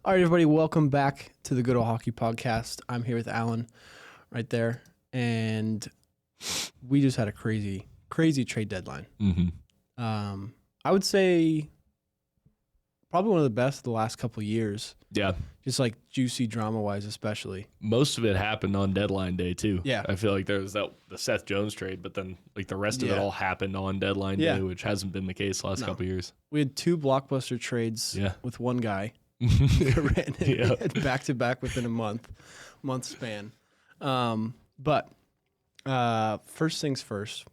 All right, everybody, welcome back to the Good Old Hockey Podcast. I'm here with Alan right there, and we just had a crazy trade deadline. Mm-hmm. I would say probably one of the best of the last couple of years. Yeah. Just like juicy drama-wise especially. Most of it happened on deadline day, too. Yeah. I feel like there was the Seth Jones trade, but then like the rest of it all happened on deadline day, which hasn't been the case the last couple of years. We had two blockbuster trades with one guy. Back-to-back within a month span. But first things first,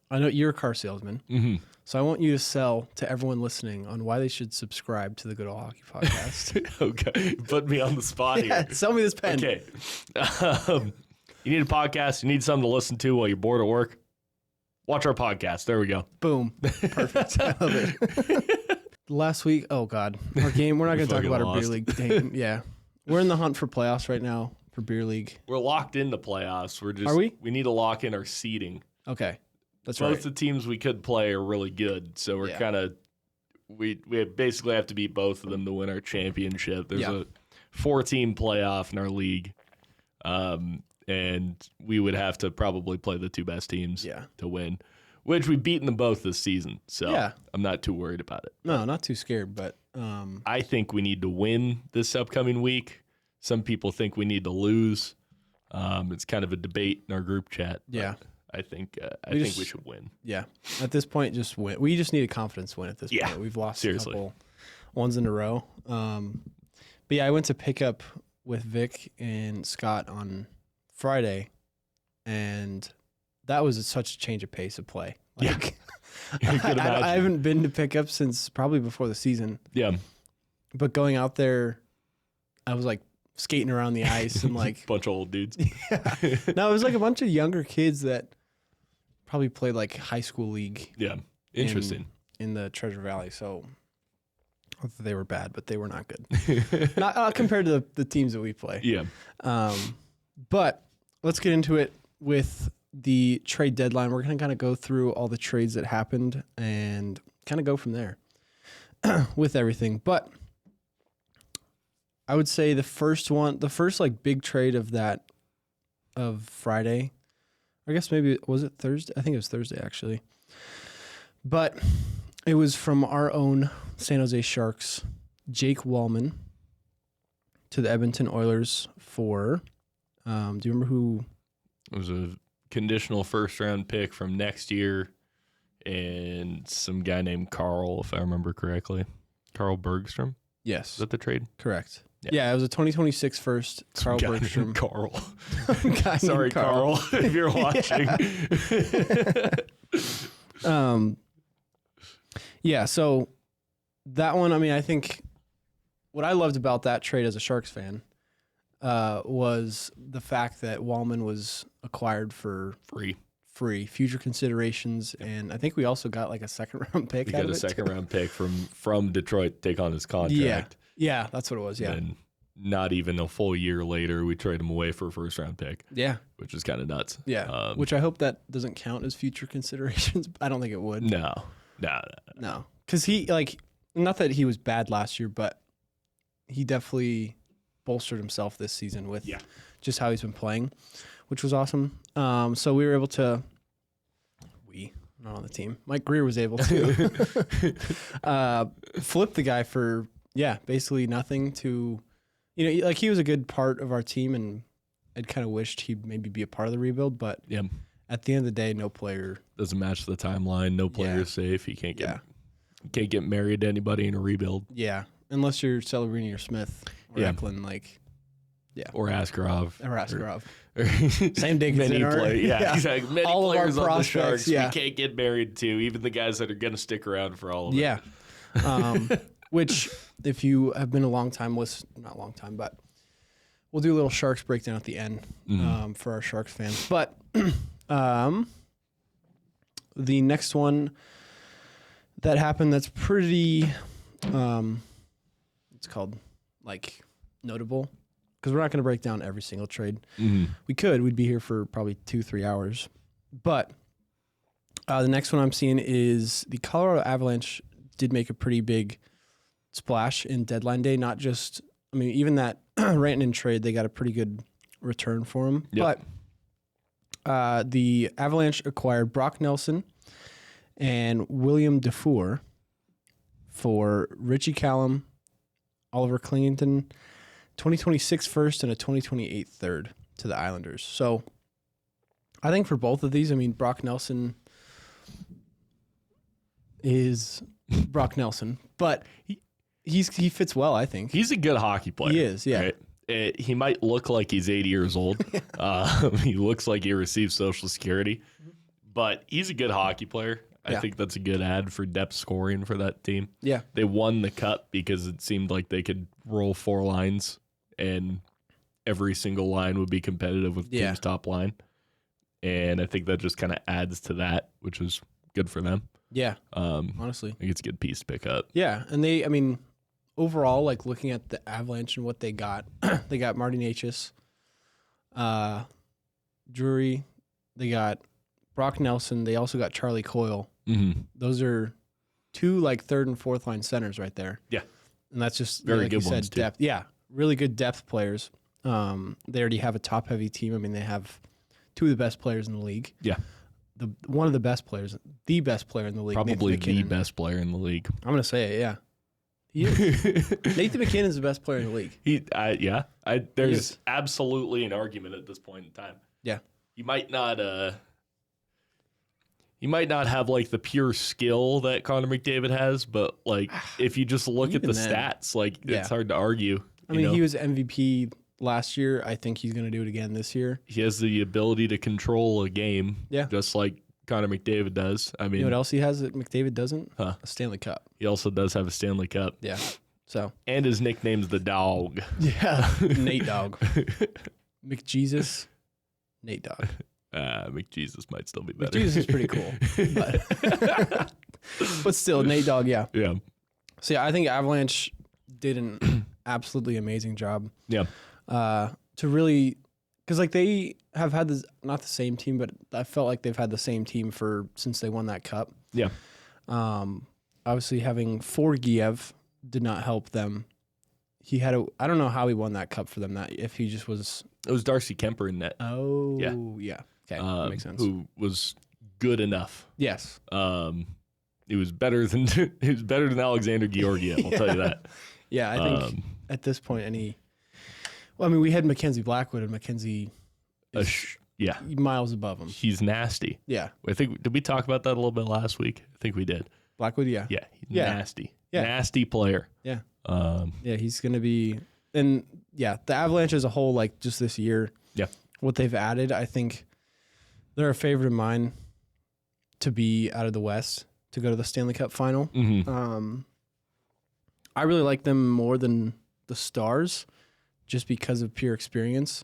I know you're a car salesman, so I want you to sell to everyone listening on why they should subscribe to the Good Old Hockey Podcast. Okay, put me on the spot here. Sell me this pen. Okay. You need a podcast, you need something to listen to while you're bored at work, watch our podcast. There we go. Boom. Perfect. I love it. Last week, oh God, our game, we're not going to talk about our beer league game. Yeah. We're in the hunt for playoffs right now for beer league. We're locked into playoffs. Are we? We need to lock in our seeding. Okay. That's Both right. the teams we could play are really good, so we're kind of we basically have to beat both of them to win our championship. There's a 4-team playoff in our league, and we would have to probably play the two best teams to win, which we've beaten them both this season. So I'm not too worried about it. No, not too scared, but I think we need to win this upcoming week. Some people think we need to lose. It's kind of a debate in our group chat. Yeah. I think we should win. Yeah. At this point, just win. We just need a confidence win at this point. We've lost a couple ones in a row. But yeah, I went to pick up with Vic and Scott on Friday, and that was such a change of pace of play. Like, I haven't been to pick up since probably before the season. Yeah. But going out there, I was like skating around the ice and like bunch of old dudes. No, it was like a bunch of younger kids that probably played like high school league. Yeah. Interesting. In the Treasure Valley. So they were bad, but they were not good. Not compared to the teams that we play. Yeah. But let's get into it with the trade deadline. We're going to kind of go through all the trades that happened and kind of go from there with everything. But I would say the first like big trade of Friday, I guess maybe, was it Thursday? I think it was Thursday actually. But it was from our own San Jose Sharks, Jake Wallman to the Edmonton Oilers for, do you remember who? It was a conditional first-round pick from next year and some guy named Carl, if I remember correctly. Carl Bergstrom? Yes. Is that the trade? Correct. Yeah, it was a 2026 first. Carl Bergstrom. Carl. Sorry, Carl, if you're watching. So that one, I mean, I think what I loved about that trade as a Sharks fan was the fact that Wallman was acquired for free future considerations, and I think we also got like a second-round pick. We got a second-round pick from Detroit to take on his contract. Yeah, that's what it was. Yeah, and not even a full year later, we trade him away for a first-round pick. Yeah, which is kind of nuts. Yeah, which I hope that doesn't count as future considerations. I don't think it would. No, because he not that he was bad last year, but he definitely bolstered himself this season with just how he's been playing, which was awesome. So we were able to, not on the team, Mike Greer was able to flip the guy for, basically nothing to, like he was a good part of our team, and I'd kind of wished he'd maybe be a part of the rebuild, but at the end of the day, no player doesn't match the timeline. No player is safe. He can't get married to anybody in a rebuild. Yeah, unless you're Celebrini or Smith or Eklund, or Askarov. Same day. Many players. Yeah, exactly. Many all players of our on the prospects, Sharks we can't get married to, even the guys that are going to stick around for all of it. Yeah. Which, if you have been a long time listener, not a long time, but we'll do a little Sharks breakdown at the end for our Sharks fans. But the next one that happened that's pretty, it's called like notable, because we're not going to break down every single trade. We'd be here for probably 2-3 hours. But the next one I'm seeing is the Colorado Avalanche did make a pretty big splash in deadline day. Not just, I mean, even that Rantanen trade, they got a pretty good return for him. Yep. But the Avalanche acquired Brock Nelson and William Dufour for Richie Callum, Oliver Klingington, 2026 first and a 2028 third to the Islanders. So I think for both of these, I mean, Brock Nelson is Brock Nelson, but he fits well, I think. He's a good hockey player. He is, yeah. Right? He might look like he's 80 years old. He looks like he received Social Security, but he's a good hockey player. I think that's a good ad for depth scoring for that team. Yeah. They won the cup because it seemed like they could roll 4 lines and every single line would be competitive with the team's top line. And I think that just kind of adds to that, which is good for them. Yeah. Honestly. I think it's a good piece to pick up. Yeah. And I mean, overall, like looking at the Avalanche and what they got, they got Marty Necas, Drury, they got Brock Nelson, they also got Charlie Coyle. Mm-hmm. Those are 2 like 3rd and 4th line centers right there. Yeah. And that's just very like good you said, ones too. depth. Yeah. Really good depth players. They already have a top heavy team. I mean, they have 2 of the best players in the league. Yeah. One of the best players, the best player in the league. Probably the best player in the league. I'm going to say it, yeah. He is. Nathan McKinnon's the best player in the league. There's absolutely an argument at this point in time. Yeah. You might not have like the pure skill that Connor McDavid has, but like if you just look at the stats, like it's hard to argue. I mean, he was MVP last year. I think he's going to do it again this year. He has the ability to control a game, just like Connor McDavid does. I mean, you know what else he has that McDavid doesn't? Huh? A Stanley Cup. He also does have a Stanley Cup. Yeah. So. And his nickname's the Dog. Yeah. Nate Dog. McJesus. Nate Dog. McJesus might still be better. McJesus is pretty cool. But still, Nate Dogg, yeah. Yeah. So, yeah, I think Avalanche did an absolutely amazing job. Yeah. To really, because, like, they have had this, not the same team, but I felt like they've had the same team since they won that cup. Yeah. Obviously, having Forgiev did not help them. He had I don't know how he won that cup for them, if he just was. It was Darcy Kemper in net. Oh, yeah. Okay, that makes sense. Who was good enough. Yes. He was better than Alexander Georgiev, I'll tell you that. Yeah, I think at this point well, I mean, we had Mackenzie Blackwood, and Mackenzie is miles above him. He's nasty. Yeah. Did we talk about that a little bit last week? I think we did. Blackwood, yeah. Yeah, nasty. Yeah. Nasty player. Yeah. Yeah, he's going to be, and yeah, the Avalanche as a whole, like just this year, what they've added, I think they're a favorite of mine to be out of the West, to go to the Stanley Cup final. Mm-hmm. I really like them more than the Stars just because of pure experience.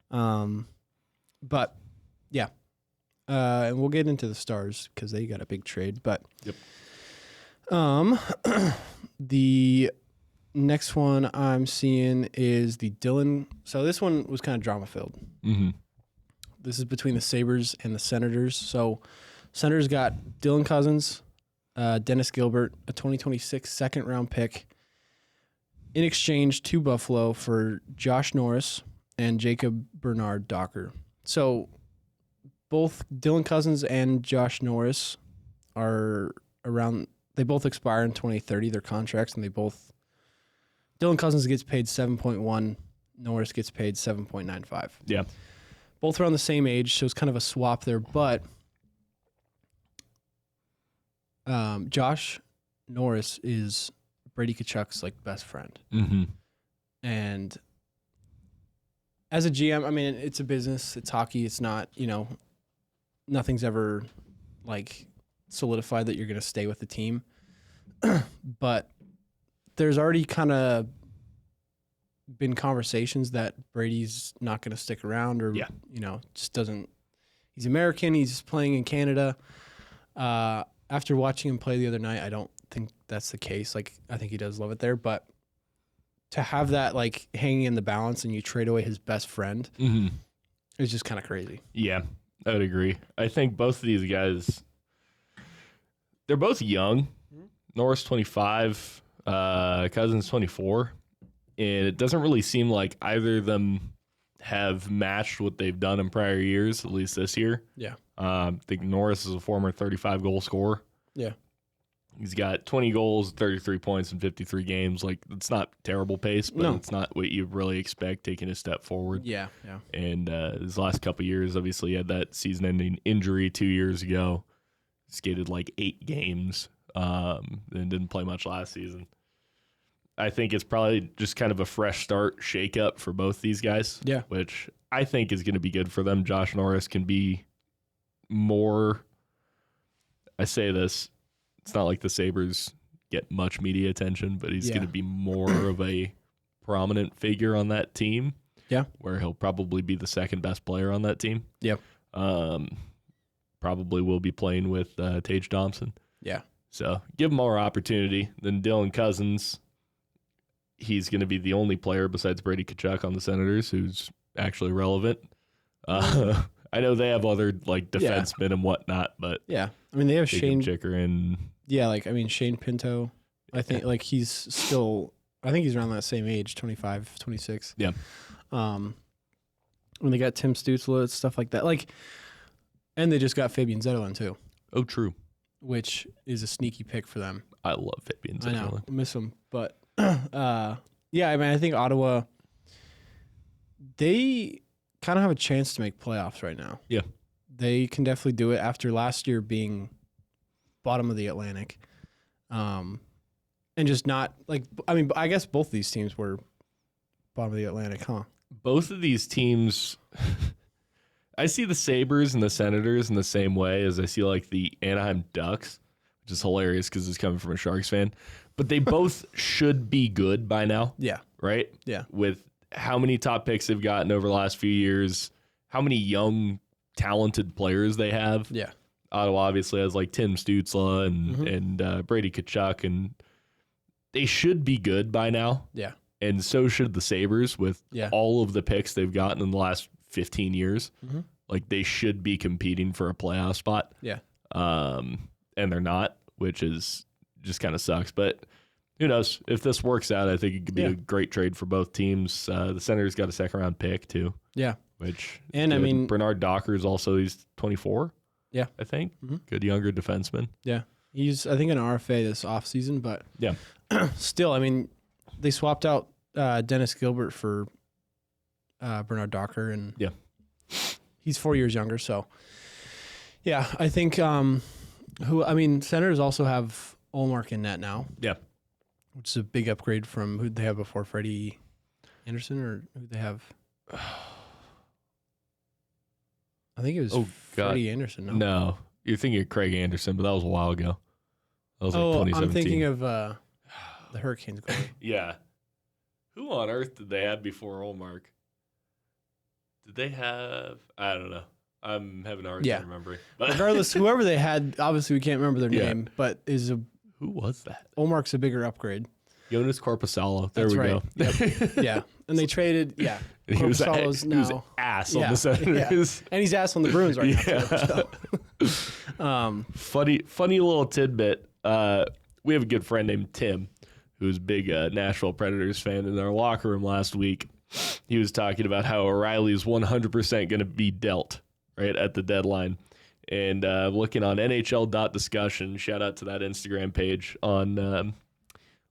But yeah, and we'll get into the Stars because they got a big trade, but the next one I'm seeing is the Dylan. So this one was kind of drama filled. Mm-hmm. This is between the Sabres and the Senators. So Senators got Dylan Cousins, Dennis Gilbert, a 2026 second round pick in exchange to Buffalo for Josh Norris and Jacob Bernard Docker. So both Dylan Cousins and Josh Norris are around. They both expire in 2030, their contracts, and Dylan Cousins gets paid 7.1, Norris gets paid 7.95. Yeah. Both around the same age, so it's kind of a swap there, but Josh Norris is Brady Tkachuk's like best friend. Mm-hmm. And as a GM, I mean, it's a business, it's hockey, it's not, nothing's ever like solidified that you're going to stay with the team. But there's already kind of been conversations that Brady's not going to stick around or, just doesn't. He's American. He's playing in Canada. After watching him play the other night, I don't think that's the case. Like, I think he does love it there. But to have that, like, hanging in the balance and you trade away his best friend is just kind of crazy. Yeah, I would agree. I think both of these guys, they're both young. Norris 25, Cousins 24, and it doesn't really seem like either of them have matched what they've done in prior years, at least this year. Yeah. I think Norris is a former 35-goal scorer. Yeah. He's got 20 goals, 33 points in 53 games. Like, it's not terrible pace, but it's not what you really expect taking a step forward. Yeah, yeah. And his last couple of years, obviously, he had that season-ending injury 2 years ago. Skated like 8 games and didn't play much last season. I think it's probably just kind of a fresh start, shake-up for both these guys. Yeah. Which I think is going to be good for them. Josh Norris can be more, I say this, it's not like the Sabres get much media attention, but he's going to be more of a prominent figure on that team. Yeah. Where he'll probably be the second best player on that team. Yep. Probably will be playing with Tage Thompson. Yeah. So give him more opportunity than Dylan Cousins. He's going to be the only player besides Brady Tkachuk on the Senators who's actually relevant. I know they have other like defensemen and whatnot, but yeah, I mean they have Shane Chikrin. Yeah, like I mean Shane Pinto. I think like he's still. I think he's around that same age, 25, 26. Yeah. When they got Tim Stützle, stuff like that, like, and they just got Fabian Zetterlund too. Oh, true. Which is a sneaky pick for them. I love Fabian Zetterlund. I know, I miss him, but yeah, I mean I think Ottawa. They kind of have a chance to make playoffs right now. Yeah. They can definitely do it after last year being bottom of the Atlantic. And just not like, I mean, I guess both of these teams were bottom of the Atlantic, huh? Both of these teams, I see the Sabres and the Senators in the same way as I see like the Anaheim Ducks, which is hilarious because it's coming from a Sharks fan, but they both should be good by now. Yeah. Right? Yeah. With how many top picks they've gotten over the last few years, how many young, talented players they have. Yeah. Ottawa obviously has like Tim Stützle and Brady Tkachuk, and they should be good by now. Yeah. And so should the Sabres with all of the picks they've gotten in the last 15 years. Mm-hmm. Like they should be competing for a playoff spot. Yeah. And they're not, which is just kind of sucks. But who knows? If this works out, I think it could be a great trade for both teams. The Senators got a second-round pick, too. Yeah. I mean, Bernard Docker is also, he's 24. Yeah. I think. Mm-hmm. Good younger defenseman. Yeah. He's, I think, an RFA this offseason, but yeah. Still, I mean, they swapped out Dennis Gilbert for Bernard Docker, and he's 4 years younger, so yeah, I think Senators also have Ullmark in net now. Yeah. Which is a big upgrade from who they have before, Freddie Anderson, or who they have. I think it was Freddie Anderson. No, you're thinking of Craig Anderson, but that was a while ago. That was like 2017. I'm thinking of the Hurricanes goalie. Yeah. Who on earth did they have before Ullmark? Did they have? I don't know. I'm having a hard time remembering. Regardless, whoever they had, obviously we can't remember their name, but who was that? Ullmark's a bigger upgrade. Jonas Korpisalo. There we go. Yep. Yeah. And they traded, Korpisalo's now. He was ass on the Senators. Yeah. And he's ass on the Bruins right now. Funny little tidbit. We have a good friend named Tim, who's a big Nashville Predators fan. In our locker room last week, he was talking about how O'Reilly is 100% going to be dealt right at the deadline. And looking on NHL.discussion, shout out to that Instagram page on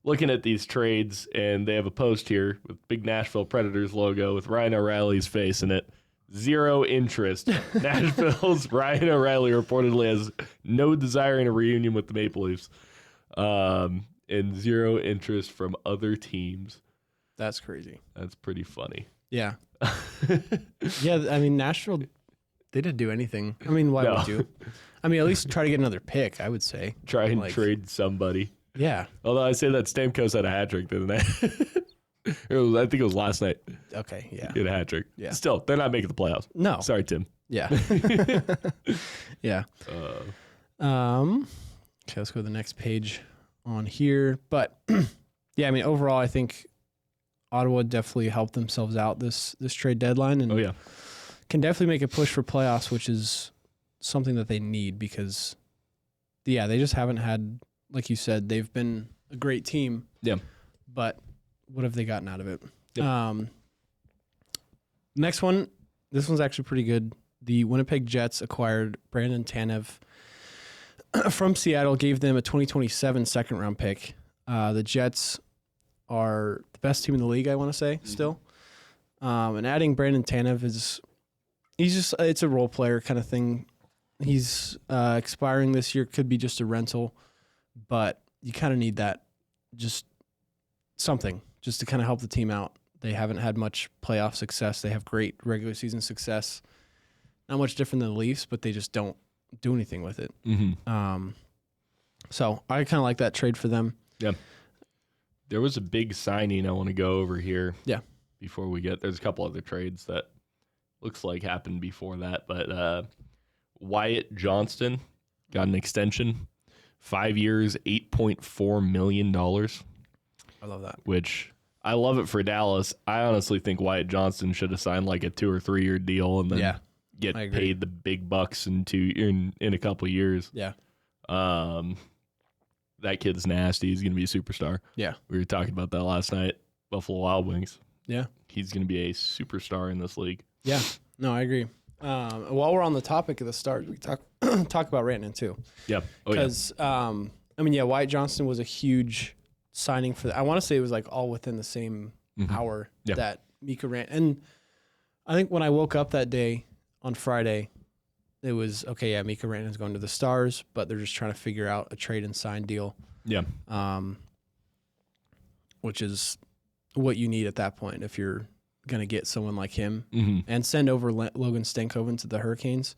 looking at these trades, and they have a post here with big Nashville Predators logo with Ryan O'Reilly's face in it. Zero interest. Nashville's Ryan O'Reilly reportedly has no desire in a reunion with the Maple Leafs, and zero interest from other teams. That's crazy. That's pretty funny. Yeah. Yeah, I mean, Nashville, they didn't do anything. I mean, why would you? I mean, at least try to get another pick, I would say. Try and trade somebody. Yeah. Although I say that Stamkos had a hat trick, didn't they? I think it was last night. Okay, yeah. He had a hat trick. Yeah. Still, they're not making the playoffs. No. Sorry, Tim. Yeah. Yeah. Okay, let's go to the next page on here. But yeah, I mean, overall, I think Ottawa definitely helped themselves out this trade deadline, and can definitely make a push for playoffs, which is something that they need because, they just haven't had, like you said, they've been a great team Yeah. But what have they gotten out of it? Yep. Next one, this one's actually pretty good. The Winnipeg Jets acquired Brandon Tanev from Seattle, gave them a 2027 second-round pick. The Jets are the best team in the league, I want to say, still. And adding Brandon Tanev it's a role player kind of thing. He's expiring this year, could be just a rental, but you kind of need that, just something, just to kind of help the team out. They haven't had much playoff success. They have great regular season success. Not much different than the Leafs, but they just don't do anything with it. Mm-hmm. So I kind of like that trade for them. Yeah. There was a big signing I want to go over here. Yeah. Before we there's a couple other trades that looks like happened before that, but Wyatt Johnston got an extension, 5 years, $8.4 million. I love that. Which I love it for Dallas. I honestly think Wyatt Johnston should have signed like a 2 or 3 year deal and then get paid the big bucks in a couple of years. Yeah. That kid's nasty. He's going to be a superstar. Yeah. We were talking about that last night. Buffalo Wild Wings. Yeah. He's going to be a superstar in this league. Yeah. No, I agree. While we're on the topic of the Stars, we talk about Rantanen too. Yep. Because, Wyatt Johnston was a huge signing for that. I want to say it was like all within the same hour that Mika Rantanen. And I think when I woke up that day on Friday, it was, Mika Rantanen's going to the Stars, but they're just trying to figure out a trade and sign deal. Yeah. Which is what you need at that point if you're going to get someone like him and send over Logan Stankoven to the Hurricanes.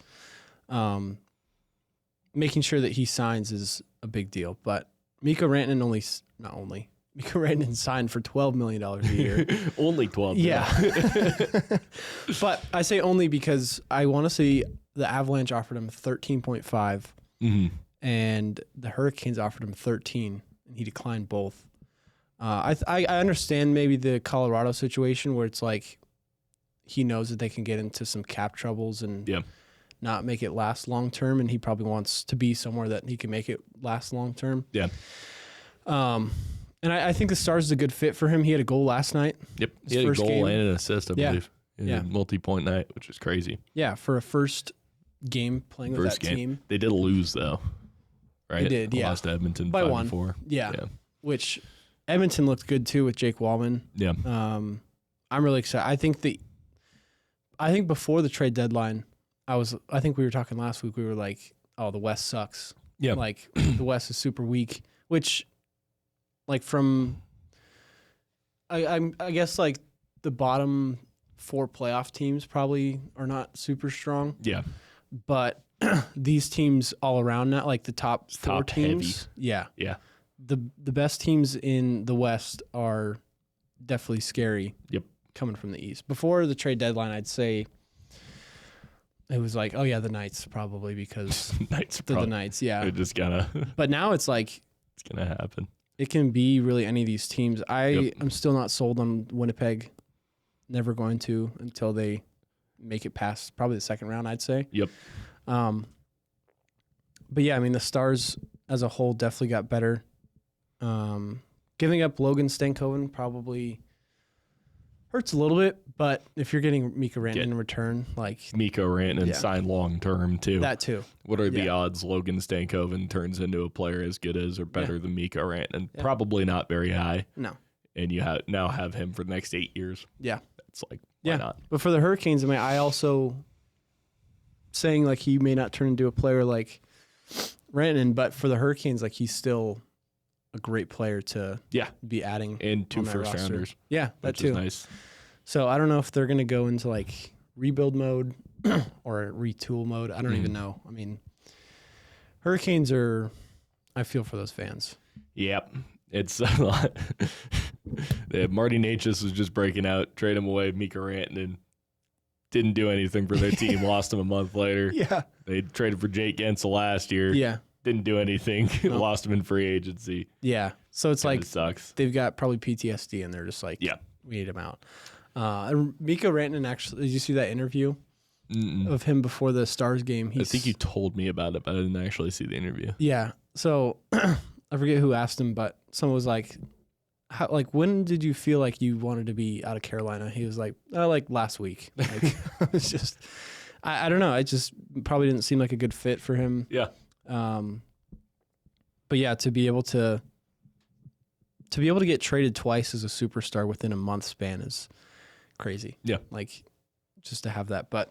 Making sure that he signs is a big deal, but Mika Rantanen Mika Rantanen signed for $12 million a year. Only 12. Yeah. But I say only because I want to see the Avalanche offered him 13.5 and the Hurricanes offered him 13 and he declined both. I understand maybe the Colorado situation where it's like he knows that they can get into some cap troubles and not make it last long term, and he probably wants to be somewhere that he can make it last long term. Yeah. And I think the Stars is a good fit for him. He had a goal last night. Yep. He had a goal and an assist, I believe. Yeah. Multi-point night, which is crazy. Yeah, for a first game playing with that team. They did lose, though. Right? They did, yeah. Lost to Edmonton by 5-4. Yeah. Which Edmonton looked good, too, with Jake Wallman. Yeah. I'm really excited. I think before the trade deadline, I think we were talking last week, we were like, oh, the West sucks. Yeah. Like, the West is super weak, which, like, from, I guess, like, the bottom 4 playoff teams probably are not super strong. Yeah. But these teams all around now, like the top 4 teams. Heavy. Yeah. Yeah. The best teams in the West are definitely scary. Yep. Coming from the East. Before the trade deadline, I'd say it was like, oh yeah, the Knights probably because the Knights, yeah. It just gotta. But now it's like it's gonna happen. It can be really any of these teams. I'm still not sold on Winnipeg. Never going to until they make it past probably the second round, I'd say. Yep. But yeah, I mean the Stars as a whole definitely got better. Giving up Logan Stankoven probably hurts a little bit, but if you're getting Mika Rantanen in return, like Mika Rantanen signed long term too. That too. What are the odds Logan Stankoven turns into a player as good as or better than Mika Rantanen? Yeah. Probably not very high. No. And you now have him for the next 8 years. Yeah. It's like why not? But for the Hurricanes, I mean, I also saying like he may not turn into a player like Rantanen, but for the Hurricanes, like he's still a great player to be adding. And 2 first rounders. Yeah, that too. Is nice. So I don't know if they're going to go into like rebuild mode or retool mode. I don't even know. I mean, Hurricanes I feel for those fans. Yep. It's a lot. Marty Necas was just breaking out, trade him away, Mika Rantanen. Didn't do anything for their team, lost him a month later. Yeah. They traded for Jake Gensel last year. Yeah. Didn't do anything. Nope. Lost him in free agency. Yeah. So it's like sucks. They've got probably PTSD and they're just like, we need him out. Mika Rantanen actually, did you see that interview of him before the Stars game? I think you told me about it, but I didn't actually see the interview. Yeah. So I forget who asked him, but someone was like, when did you feel like you wanted to be out of Carolina? He was like, like last week. Like, it's just, I don't know. It just probably didn't seem like a good fit for him. Yeah. But yeah, to be able to get traded twice as a superstar within a month span is crazy. Yeah. Like, just to have that. But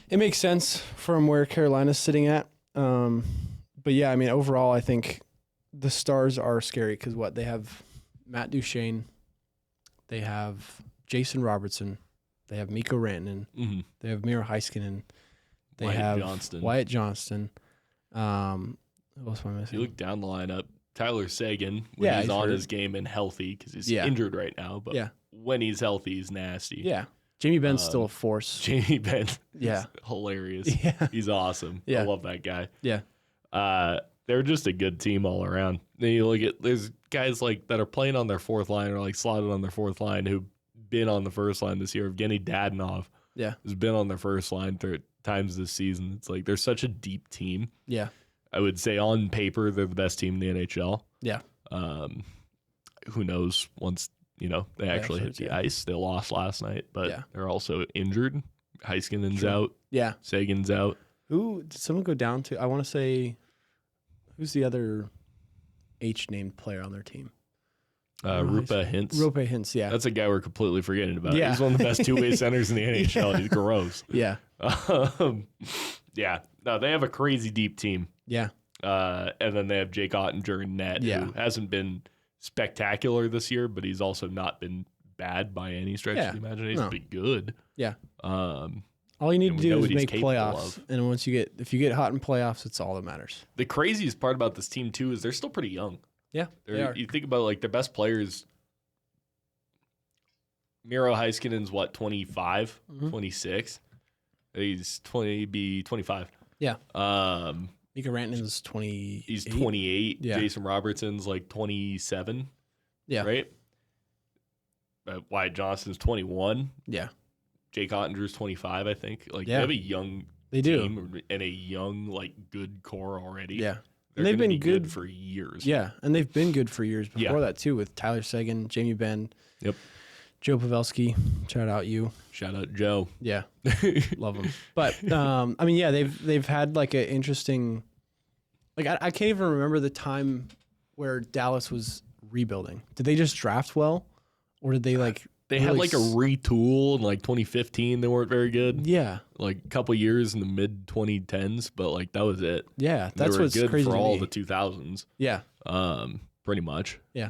it makes sense from where Carolina's sitting at. But yeah, I mean, overall, I think the Stars are scary because they have Matt Duchene, they have Jason Robertson, they have Mika Rantanen, they have Miro Heiskanen, they have Wyatt Johnston. Who else am I missing? You look down the lineup, Tyler Seguin, when he's on his game and healthy because he's injured right now, but when he's healthy, he's nasty. Yeah. Jamie Benn's still a force. Jamie Benn is hilarious. Yeah. He's awesome. Yeah. I love that guy. Yeah. They're just a good team all around. Then you look at, there's guys like that are playing on their fourth line or like slotted on their fourth line who've been on the first line this year. Evgeny Dadonov has been on their first line 3 times this season. It's like they're such a deep team. Yeah. I would say on paper they're the best team in the NHL. Yeah. Who knows once, they actually hit the ice. They lost last night, but they're also injured. Heiskanen's out. Yeah. Sagan's out. Who did someone go down to? I want to say, who's the other H-named player on their team? Rupa Hintz. Rupa Hintz, yeah. That's a guy we're completely forgetting about. Yeah. He's one of the best two-way centers in the NHL. He's gross. Yeah. Yeah. No, they have a crazy deep team. Yeah. And then they have Jake Ottinger in net, who hasn't been spectacular this year, but he's also not been bad by any stretch of the imagination. He's been good. Yeah. All you need to do is make playoffs, and if you get hot in playoffs, it's all that matters. The craziest part about this team too is they're still pretty young. Yeah, they are. You think about like their best players. Miro Heiskanen's 25, 26. He's 25. Yeah. Mika Rantanen's 20. He's 28. Yeah. Jason Robertson's like 27. Yeah. Right. Wyatt Johnston's 21. Yeah. Jake Ottinger's 25, I think. Like they have a young team and a young, like, good core already. Yeah. And they've been good for years. Yeah, and they've been good for years before that too, with Tyler Seguin, Jamie Benn. Yep. Joe Pavelski. Shout out you. Shout out Joe. Yeah. Love him. But I mean, yeah, they've had like an interesting, like I can't even remember the time where Dallas was rebuilding. Did they just draft well? Or did they like They had like a retool in like 2015. They weren't very good. Yeah. Like a couple years in the mid 2010s, but like that was it. Yeah. That's what's good crazy for all the 2000s. Yeah. Pretty much. Yeah.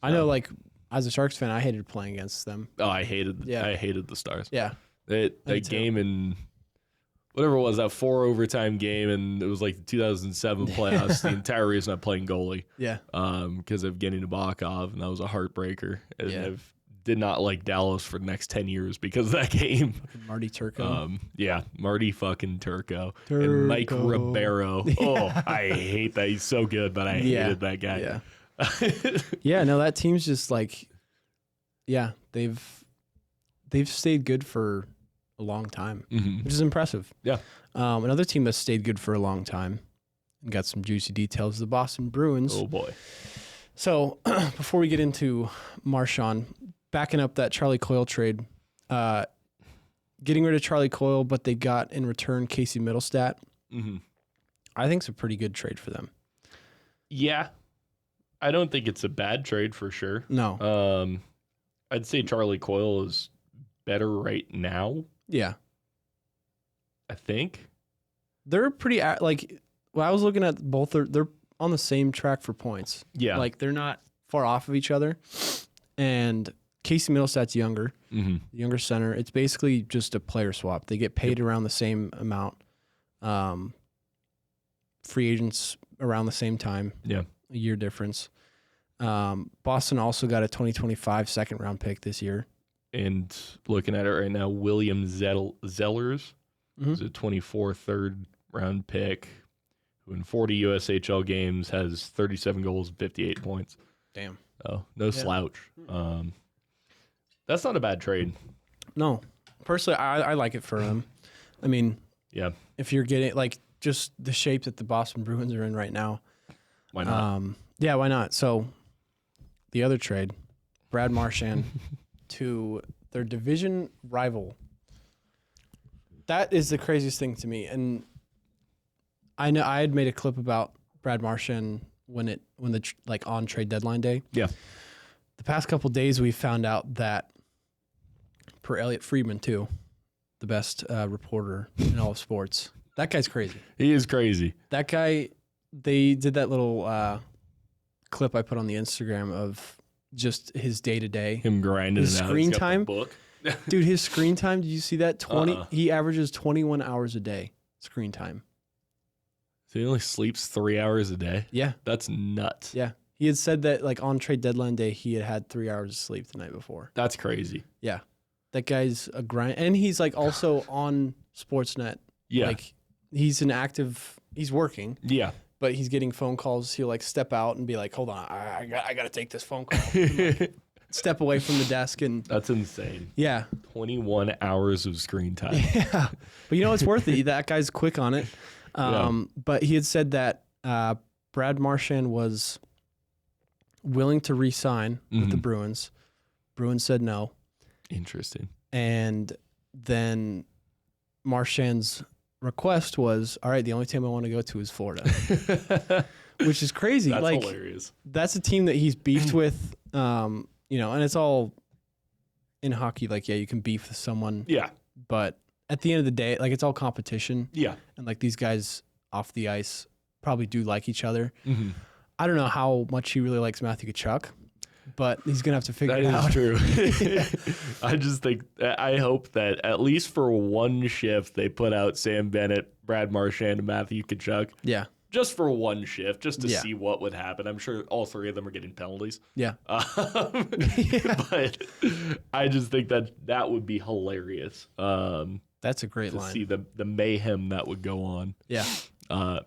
I know, like, as a Sharks fan, I hated playing against them. Oh, I hated the Stars. Yeah. That game in whatever it was, that 4 overtime game, and it was like the 2007 playoffs. The entire reason I'm playing goalie. Yeah. Because of getting Nabokov, and that was a heartbreaker. And I've did not like Dallas for the next 10 years because of that game. Marty Turco. Marty fucking Turco. And Mike Ribeiro. Yeah. Oh, I hate that. He's so good, but I hated that guy. Yeah. Yeah, no, that team's just like, they've stayed good for a long time, which is impressive. Yeah. Another team that's stayed good for a long time and got some juicy details, the Boston Bruins. Oh, boy. So before we get into Marchand, backing up that Charlie Coyle trade, getting rid of Charlie Coyle, but they got in return Casey Middlestat. I think it's a pretty good trade for them. Yeah. I don't think it's a bad trade for sure. No. I'd say Charlie Coyle is better right now. Yeah. I think. They're pretty, I was looking at both, they're on the same track for points. Yeah. Like, they're not far off of each other. And Casey Middlestat's younger, younger center. It's basically just a player swap. They get paid around the same amount. Free agents around the same time. Yeah. A year difference. Boston also got a 2025 second round pick this year. And looking at it right now, William Zellers is a 24 third round pick who in 40 USHL games has 37 goals and 58 points. Damn. Oh, no slouch. That's not a bad trade. No. Personally, I like it for them. I mean, if you're getting, like, just the shape that the Boston Bruins are in right now. Why not? Yeah, why not? So, the other trade, Brad Marchand to their division rival. That is the craziest thing to me. And I know I had made a clip about Brad Marchand when the on trade deadline day. Yeah. The past couple days, we found out that, per Elliot Friedman too, the best reporter in all of sports. That guy's crazy. He is crazy. That guy. They did that little clip I put on the Instagram of just his day to day. Him grinding his it out. Screen He's got time. the book. Dude, his screen time. Did you see that? He averages 21 hours a day screen time. So he only sleeps 3 hours a day? Yeah. That's nuts. Yeah. He had said that on trade deadline day, he had 3 hours of sleep the night before. That's crazy. Yeah. That guy's a grind. And he's also on Sportsnet. Yeah. He's working. Yeah. But he's getting phone calls. He'll step out and be like, hold on, I got to take this phone call. Step away from the desk. And that's insane. Yeah. 21 hours of screen time. Yeah. But it's worth it. That guy's quick on it. But he had said that Brad Marchand was willing to re-sign with the Bruins. Bruins said no. Interesting. And then Marchand's request was, all right, the only team I want to go to is Florida, which is crazy. That's hilarious. That's a team that he's beefed with, and it's all in hockey. You can beef with someone. Yeah. But at the end of the day, it's all competition. Yeah. And these guys off the ice probably do like each other. Mm-hmm. I don't know how much he really likes Matthew Tkachuk, but he's going to have to figure it out. That is true. I hope that at least for one shift, they put out Sam Bennett, Brad Marchand, and Matthew Tkachuk. Yeah. Just for one shift, just to see what would happen. I'm sure all three of them are getting penalties. Yeah. But I just think that would be hilarious. That's a great to line. see the mayhem that would go on. Yeah.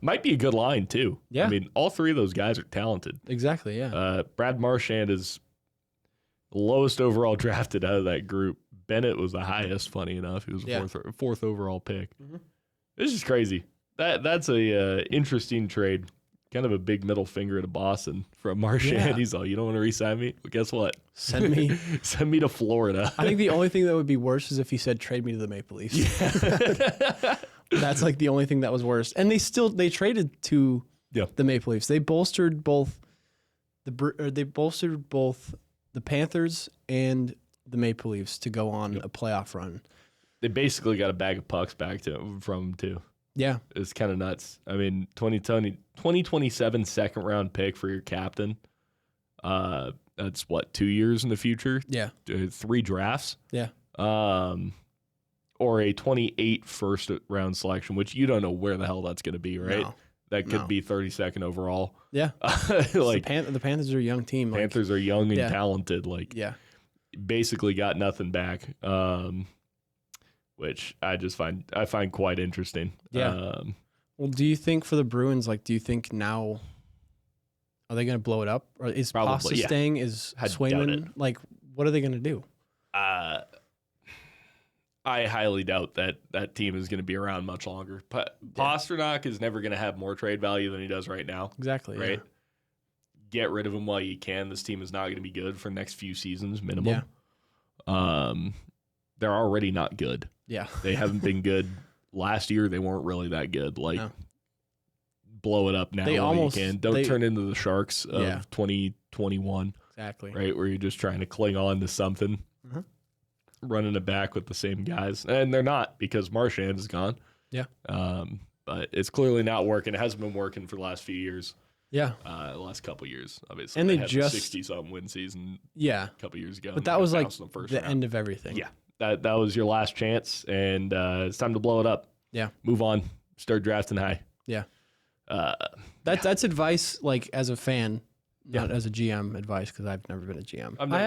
Might be a good line, too. Yeah. I mean, all three of those guys are talented. Exactly, yeah. Brad Marchand is the lowest overall drafted out of that group. Bennett was the highest, funny enough. He was a fourth overall pick. Mm-hmm. It's just crazy. That's a interesting trade. Kind of a big middle finger to Boston from Marchand. Yeah. He's all, you don't want to re-sign me? Well, guess what? Send me to Florida. I think the only thing that would be worse is if he said trade me to the Maple Leafs. Yeah. That's the only thing that was worse. And they traded to the Maple Leafs. They bolstered both the Panthers and the Maple Leafs to go on a playoff run. They basically got a bag of pucks back from them too. Yeah. It's kind of nuts. I mean, 2027 second round pick for your captain. That's 2 years in the future? Yeah. 3 drafts? Yeah. Or a 28 first round selection, which you don't know where the hell that's going to be, right? No. That could be 32nd overall. Yeah. The Panthers are a young team. Panthers are young and talented. Basically got nothing back. Which I find quite interesting. Yeah. Well, do you think for the Bruins, do you think now are they going to blow it up, or is Pasta staying? Is Swayman what are they going to do? I highly doubt that team is going to be around much longer. But Pasternak is never going to have more trade value than he does right now. Exactly. Right. Yeah. Get rid of him while you can. This team is not going to be good for the next few seasons minimum. Yeah. They're already not good. Yeah. They haven't been good. Last year, they weren't really that good. Blow it up now while you can. Don't turn into the Sharks of 2021. Exactly. Right, where you're just trying to cling on to something, running it back with the same guys. And they're not, because Marchand is gone. Yeah. But it's clearly not working. It hasn't been working for the last few years. Yeah. The last couple of years, obviously. And they had just 60-something win season a couple years ago. But that was the end of everything. Yeah. That was your last chance, and it's time to blow it up. Yeah. Move on. Start drafting high. Yeah. That's advice, as a fan, not as a GM advice, because I've never been a GM. I've been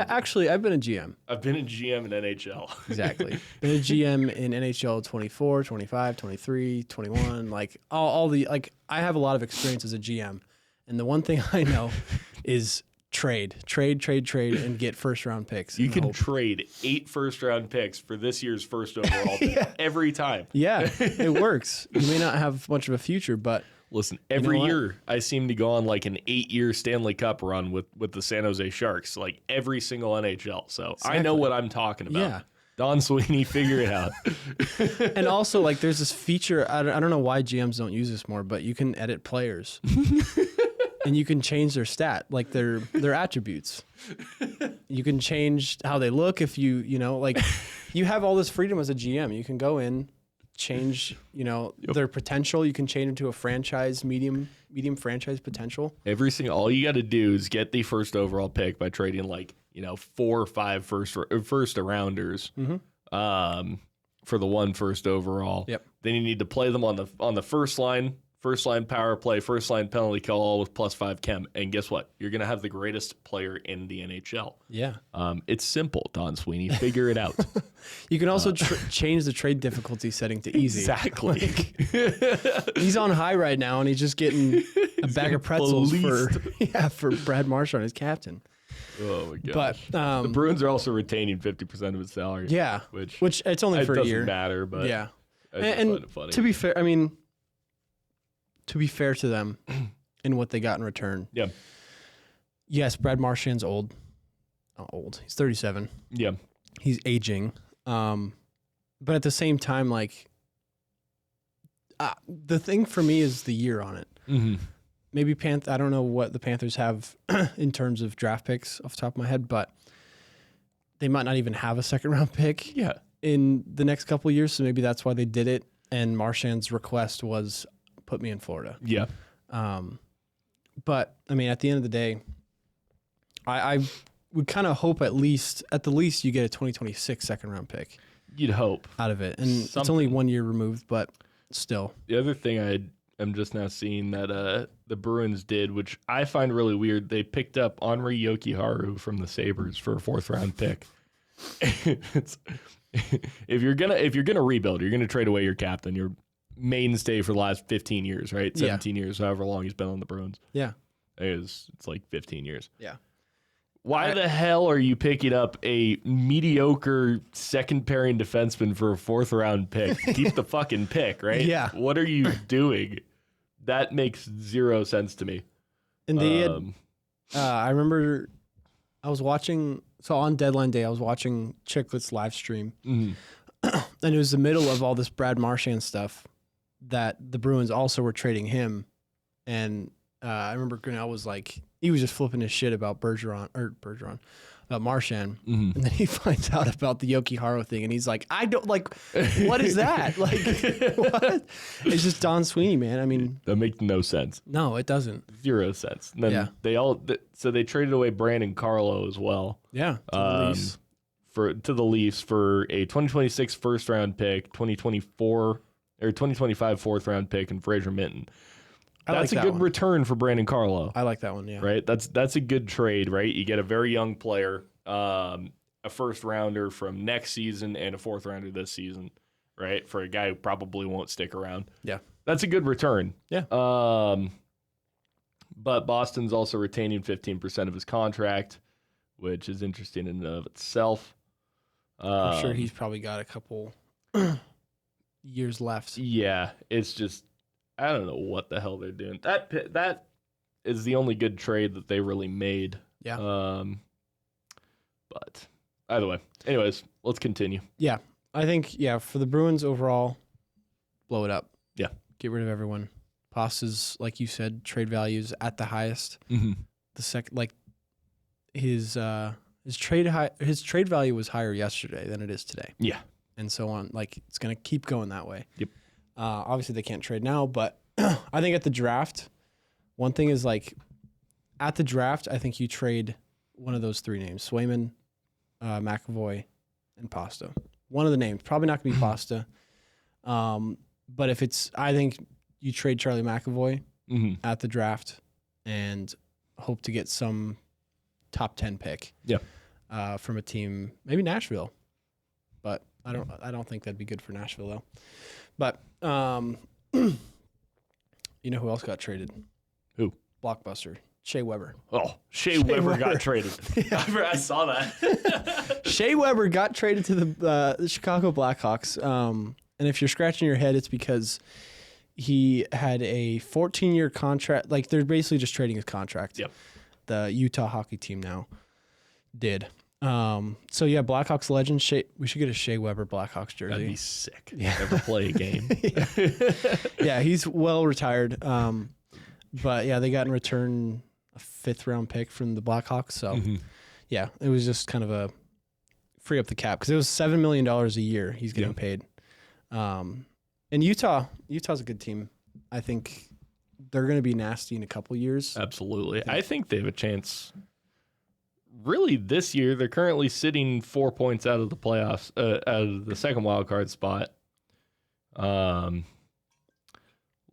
a GM. I've been a GM in NHL. Exactly. Been a GM in NHL 24, 25, 23, 21. All the I have a lot of experience as a GM, and the one thing I know is trade, and get first-round picks. You can trade 8 first-round picks for this year's first overall pick every time. Yeah, it works. You may not have much of a future, but Listen, every year I seem to go on like an 8-year Stanley Cup run with the San Jose Sharks, like every single NHL. So exactly. I know what I'm talking about. Yeah. Don Sweeney, figure it out. And also, like, there's this feature, I don't know why GMs don't use this more, but you can edit players. And you can change their stat, like their attributes. You can change how they look if you know, like, you have all this freedom as a GM. You can go in, change, their potential. You can change them to a franchise, medium franchise potential. All you got to do is get the first overall pick by trading, like, 4 or 5 first rounders for the 1 first overall. Yep. Then you need to play them on the first line power play, first line penalty kill, all with +5 chem. And guess what? You're going to have the greatest player in the NHL. Yeah. It's simple, Don Sweeney. Figure it out. You can also change the trade difficulty setting to easy. Exactly. Like, he's on high right now, and he's just getting a bag of pretzels for Brad Marchand, his captain. Oh my gosh! But the Bruins are also retaining 50% of his salary. Yeah, which it's only for a year. It doesn't matter, but yeah. And funny. To be fair, I mean, to be fair to them, in what they got in return. Yeah. Yes, Brad Marchand's old. He's 37. Yeah. He's aging. But at the same time, like, the thing for me is the year on it. Mm-hmm. Maybe I don't know what the Panthers have in terms of draft picks off the top of my head, but they might not even have a second-round pick in the next couple of years, so maybe that's why they did it. And Marchand's request was, put me in Florida. Yeah. But, I mean, at the end of the day, I would kind of hope at the least you get a 2026 second-round pick. You'd hope. Out of it. And it's only 1 year removed, but still. The other thing I'm just now seeing that the Bruins did, which I find really weird, they picked up Henri Jokiharju from the Sabres for a 4th-round pick. If you're gonna rebuild, you're gonna trade away your captain, your mainstay for the last 15 years, right? 17 years, however long he's been on the Bruins. Yeah, it's like 15 years. Yeah. Why the hell are you picking up a mediocre second pairing defenseman for a 4th-round pick? Keep the fucking pick, right? Yeah. What are you doing? That makes 0 sense to me. And they had, I remember I was watching, so on deadline day, I was watching Chiclet's live stream. Mm-hmm. And it was the middle of all this Brad Marchand stuff that the Bruins also were trading him. And I remember Grinnell was like, he was just flipping his shit about about Marchand. Mm-hmm. And then he finds out about the Jokiharju thing, and he's like, I don't, like, what is that? Like, what? It's just Don Sweeney, man. I mean, that makes no sense. No, it doesn't. 0 sense. And then they traded away Brandon Carlo as well. Yeah. To the Leafs for a 2026 first-round pick, 2024 or 2025 4th-round pick, and Fraser Minton. That's a good return for Brandon Carlo. I like that one, yeah. Right? That's a good trade, right? You get a very young player, a 1st-rounder from next season and a 4th-rounder this season, right? For a guy who probably won't stick around. Yeah. That's a good return. Yeah. But Boston's also retaining 15% of his contract, which is interesting in and of itself. I'm sure he's probably got a couple years left. Yeah, it's just, I don't know what the hell they're doing. That is the only good trade that they really made. Yeah. But either way, anyways, let's continue. Yeah, I think for the Bruins overall, blow it up. Yeah, get rid of everyone. Pasta's, like you said, trade values at the highest. Mm-hmm. The second, like his trade value was higher yesterday than it is today. Yeah, and so on. Like, it's gonna keep going that way. Yep. Obviously, they can't trade now, but I think at the draft, one thing is, like, at the draft, I think you trade one of those 3 names: Swayman, McAvoy, and Pasta. One of the names, probably not going to be Pasta. But if it's, I think you trade Charlie McAvoy at the draft and hope to get some top 10 pick. Yeah. From a team, maybe Nashville, but I don't think that'd be good for Nashville though. But you know who else got traded? Who? Blockbuster. Shea Weber. Oh, Shea Weber got traded. I saw that. Shea Weber got traded to the Chicago Blackhawks. And if you're scratching your head, it's because He had a 14-year contract. Like, they're basically just trading his contract. Yep. The Utah hockey team now did. So, yeah, Blackhawks legend. We should get a Shea Weber Blackhawks jersey. That'd be sick. Yeah. Never play a game. Yeah, he's well retired. But, yeah, they got in return a 5th-round pick from the Blackhawks. So, yeah, it was just kind of a free up the cap because it was $7 million a year he's getting paid. And Utah's a good team. I think they're going to be nasty in a couple years. Absolutely. I think they have a chance. Really, this year, they're currently sitting 4 points out of the playoffs, out of the second wild card spot. A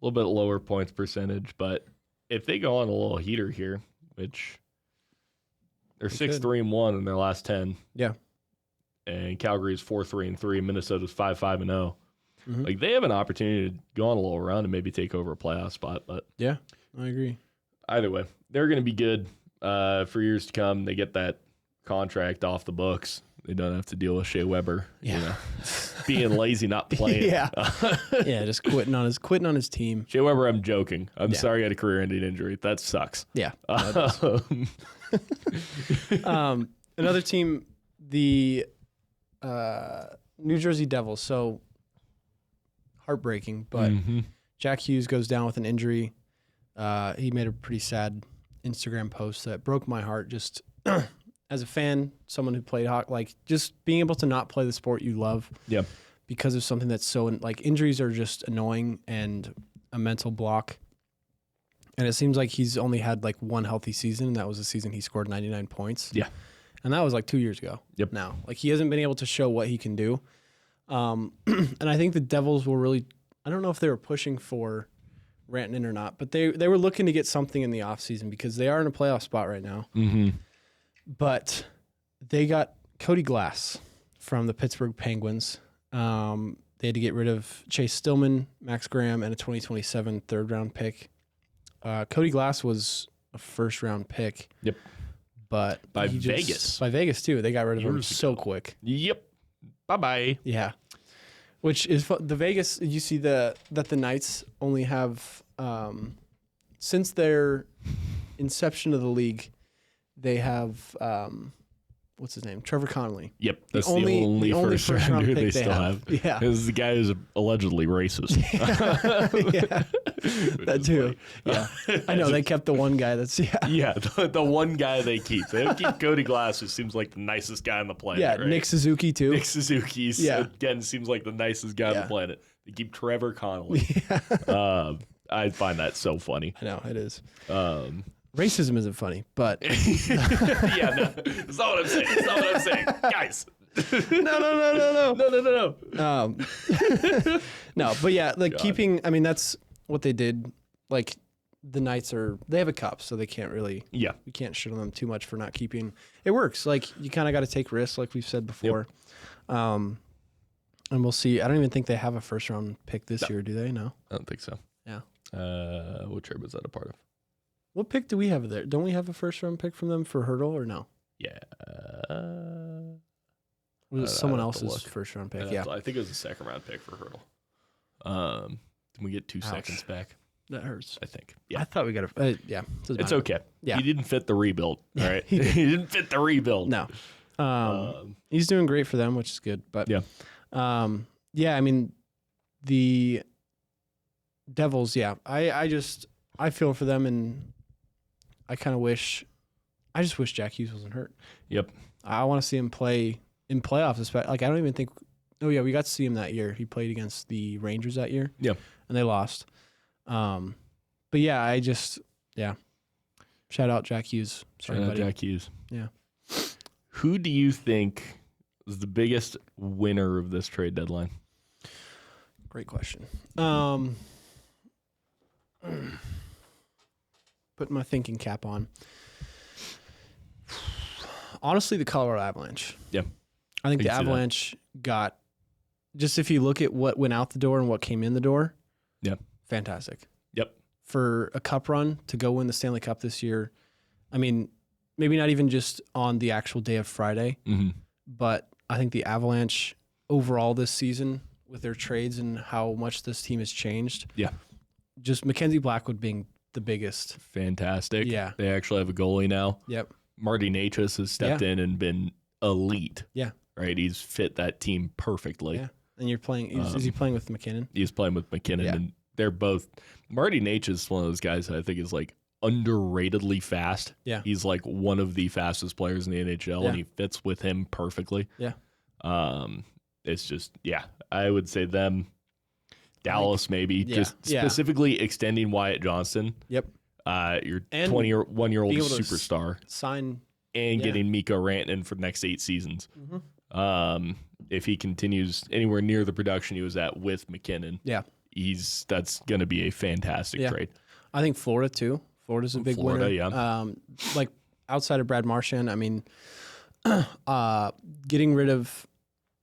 little bit lower points percentage, but if they go on a little heater here, which they're 6-3-1 in their last 10. Yeah. And Calgary's 4-3-3, Minnesota's 5-5-0. Like, they have an opportunity to go on a little run and maybe take over a playoff spot. But yeah, I agree. Either way, they're going to be good for years to come. They get that contract off the books. They don't have to deal with Shea Weber, being lazy, not playing. Just quitting on his team. Shea Weber, I'm joking. I'm sorry he had a career-ending injury. That sucks. Yeah. Another team, the New Jersey Devils. So heartbreaking, but Jack Hughes goes down with an injury. He made a pretty sad Instagram post that broke my heart. Just as a fan, someone who played hockey, like just being able to not play the sport you love, because of something that's so like injuries are just annoying and a mental block. And it seems like he's only had like one healthy season, and that was the season he scored 99 points. Yeah, and that was like 2 years ago. Now, like he hasn't been able to show what he can do. And I think the Devils were really, I don't know if they were pushing for Rantanen or not, but they were looking to get something in the offseason because they are in a playoff spot right now. But they got Cody Glass from the Pittsburgh Penguins. They had to get rid of Chase Stillman, Max Graham, and a 2027 third-round pick. Cody Glass was a first-round pick. But by Vegas. By Vegas, too. They got rid of him so quick. Bye-bye. Yeah. Which is the Vegas, you see that the Knights only have, since their inception of the league, they have, what's his name? Trevor Connolly. That's the only first rounder they still have. Yeah. This is the guy who's allegedly racist. That too. I know, they kept the one guy that's, the one guy they keep. They don't keep Cody Glass, who seems like the nicest guy on the planet. Right? Nick Suzuki too. Nick Suzuki, again, seems like the nicest guy on the planet. They keep Trevor Connolly. I find that so funny. I know, it is. Racism isn't funny, but that's not what I'm saying. That's not what I'm saying, guys. No. No, but yeah, like keeping. I mean, that's what they did. Like the Knights they have a cup, so they can't really. We can't shit on them too much for not keeping. It works. Like you kind of got to take risks, like we've said before. And we'll see. I don't even think they have a first round pick this year, do they? No, I don't think so. Yeah. What trade was that a part of? What pick do we have there? Don't we have a first-round pick from them for Hurdle or no? Yeah. Was it someone else's first-round pick? I think it was a second-round pick for Hurdle. Did we get 2 seconds back? That hurts. I think. Yeah. I thought we got it's okay. Yeah. He didn't fit the rebuild. All right. He didn't fit the rebuild. No. He's doing great for them, which is good. But I mean, the Devils. I feel for them, and I just wish Jack Hughes wasn't hurt. I want to see him play in playoffs. Especially, like I don't even think. Oh yeah, we got to see him that year. He played against the Rangers that year. And they lost. But yeah, shout out Jack Hughes. Sorry, buddy. Jack Hughes. Yeah. Who do you think was the biggest winner of this trade deadline? Great question. Putting my thinking cap on. Honestly, the Colorado Avalanche. I think the Avalanche got, just if you look at what went out the door and what came in the door, fantastic. For a cup run to go win the Stanley Cup this year, I mean, maybe not even just on the actual day of Friday, but I think the Avalanche overall this season with their trades and how much this team has changed, just Mackenzie Blackwood being the biggest. Fantastic. Yeah. They actually have a goalie now. Yep. Marty Natchez has stepped in and been elite. Yeah. Right? He's fit that team perfectly. Yeah. And you're playing, is he playing with McKinnon? He's playing with McKinnon, and they're both, Marty Natchez is one of those guys that I think is like underratedly fast. Yeah. He's like one of the fastest players in the NHL, and he fits with him perfectly. Yeah. It's just, I would say them, Dallas maybe, just specifically extending Wyatt Johnston. Yep. Your 21-year-old superstar. Sign. And getting Mika Rantanen for the next 8 seasons. Mm-hmm. If he continues anywhere near the production he was at with McKinnon, that's going to be a fantastic trade. I think Florida too. Florida's a big winner. Yeah. Like outside of Brad Marchand, I mean, getting rid of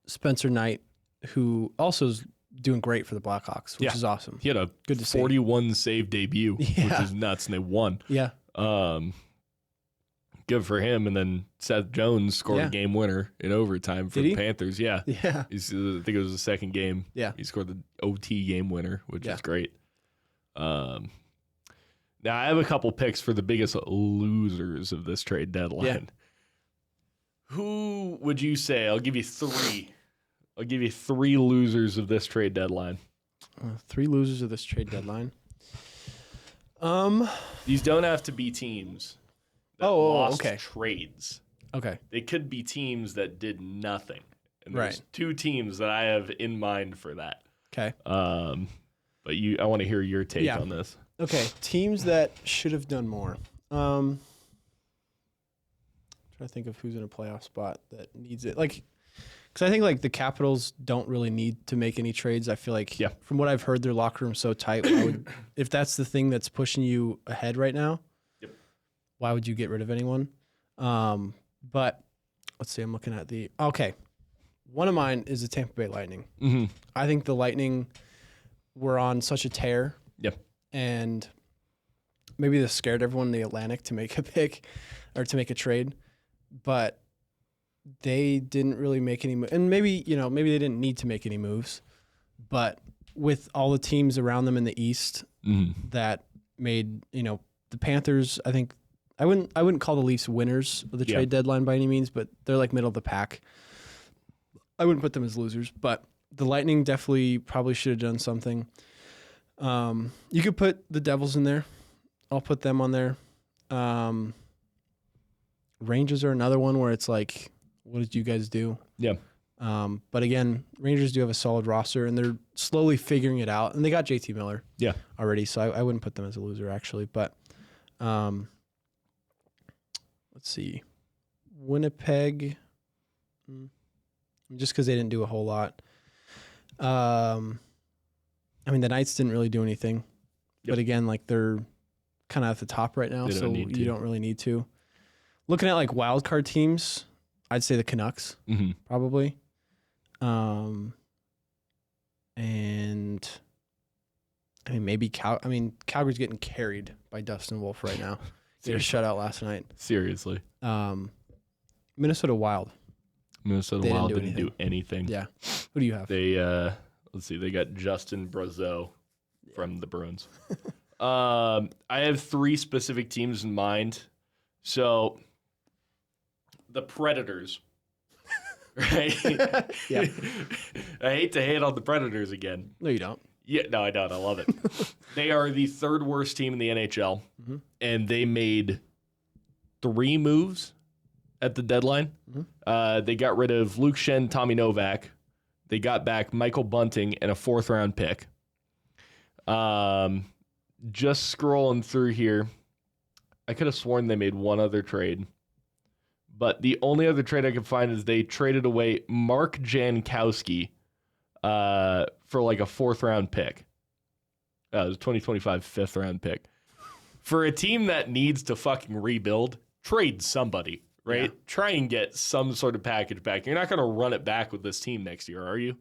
Spencer Knight, who also is doing great for the Blackhawks, which is awesome. He had a good to 41 save debut, which is nuts, and they won. Yeah. Good for him. And then Seth Jones scored a game winner in overtime for the Panthers. Yeah. Yeah. I think it was the second game. Yeah. He scored the OT game winner, which is great. Now, I have a couple picks for the biggest losers of this trade deadline. Yeah. Who would you say? I'll give you 3. I'll give you 3 losers of this trade deadline. 3 losers of this trade deadline. These don't have to be teams that lost trades. Okay. They could be teams that did nothing. And Right. there's 2 teams that I have in mind for that. Okay. But I want to hear your take on this. Okay. Teams that should have done more. Trying to think of who's in a playoff spot that needs it. Like, because I think like the Capitals don't really need to make any trades. I feel like from what I've heard, their locker room's so tight. If that's the thing that's pushing you ahead right now, why would you get rid of anyone? But let's see. I'm looking at one of mine is the Tampa Bay Lightning. Mm-hmm. I think the Lightning were on such a tear. Yep. And maybe this scared everyone in the Atlantic to make a pick or to make a trade, but they didn't really make any moves. And maybe they didn't need to make any moves, but with all the teams around them in the East that made, the Panthers, I think I wouldn't call the Leafs winners of the trade deadline by any means, but they're like middle of the pack. I wouldn't put them as losers, but the Lightning definitely probably should have done something. You could put the Devils in there. I'll put them on there. Rangers are another one where it's like, what did you guys do? Yeah. But again, Rangers do have a solid roster, and they're slowly figuring it out. And they got JT Miller already, so I wouldn't put them as a loser, actually. But let's see. Winnipeg, just because they didn't do a whole lot. I mean, the Knights didn't really do anything. But again, like they're kind of at the top right now, so you don't really need to. Looking at like wild card teams, I'd say the Canucks, probably. And I mean, maybe Calgary's getting carried by Dustin Wolf right now. They were shut out last night. Seriously. Minnesota Wild. Minnesota Wild didn't do anything. Yeah. Who do you have? They let's see. They got Justin Brazeau from the Bruins. I have 3 specific teams in mind. So the Predators. Right? Yeah. I hate to hate on the Predators again. No, you don't. Yeah, no, I don't. I love it. They are the 3rd worst team in the NHL, and they made 3 moves at the deadline. They got rid of Luke Schenn, Tommy Novak. They got back Michael Bunting and a 4th-round pick. Just scrolling through here, I could have sworn they made one other trade. But the only other trade I could find is they traded away Mark Jankowski for like a 4th-round pick. It was a 2025 5th-round pick. For a team that needs to fucking rebuild, trade somebody, right? Yeah. Try and get some sort of package back. You're not going to run it back with this team next year, are you?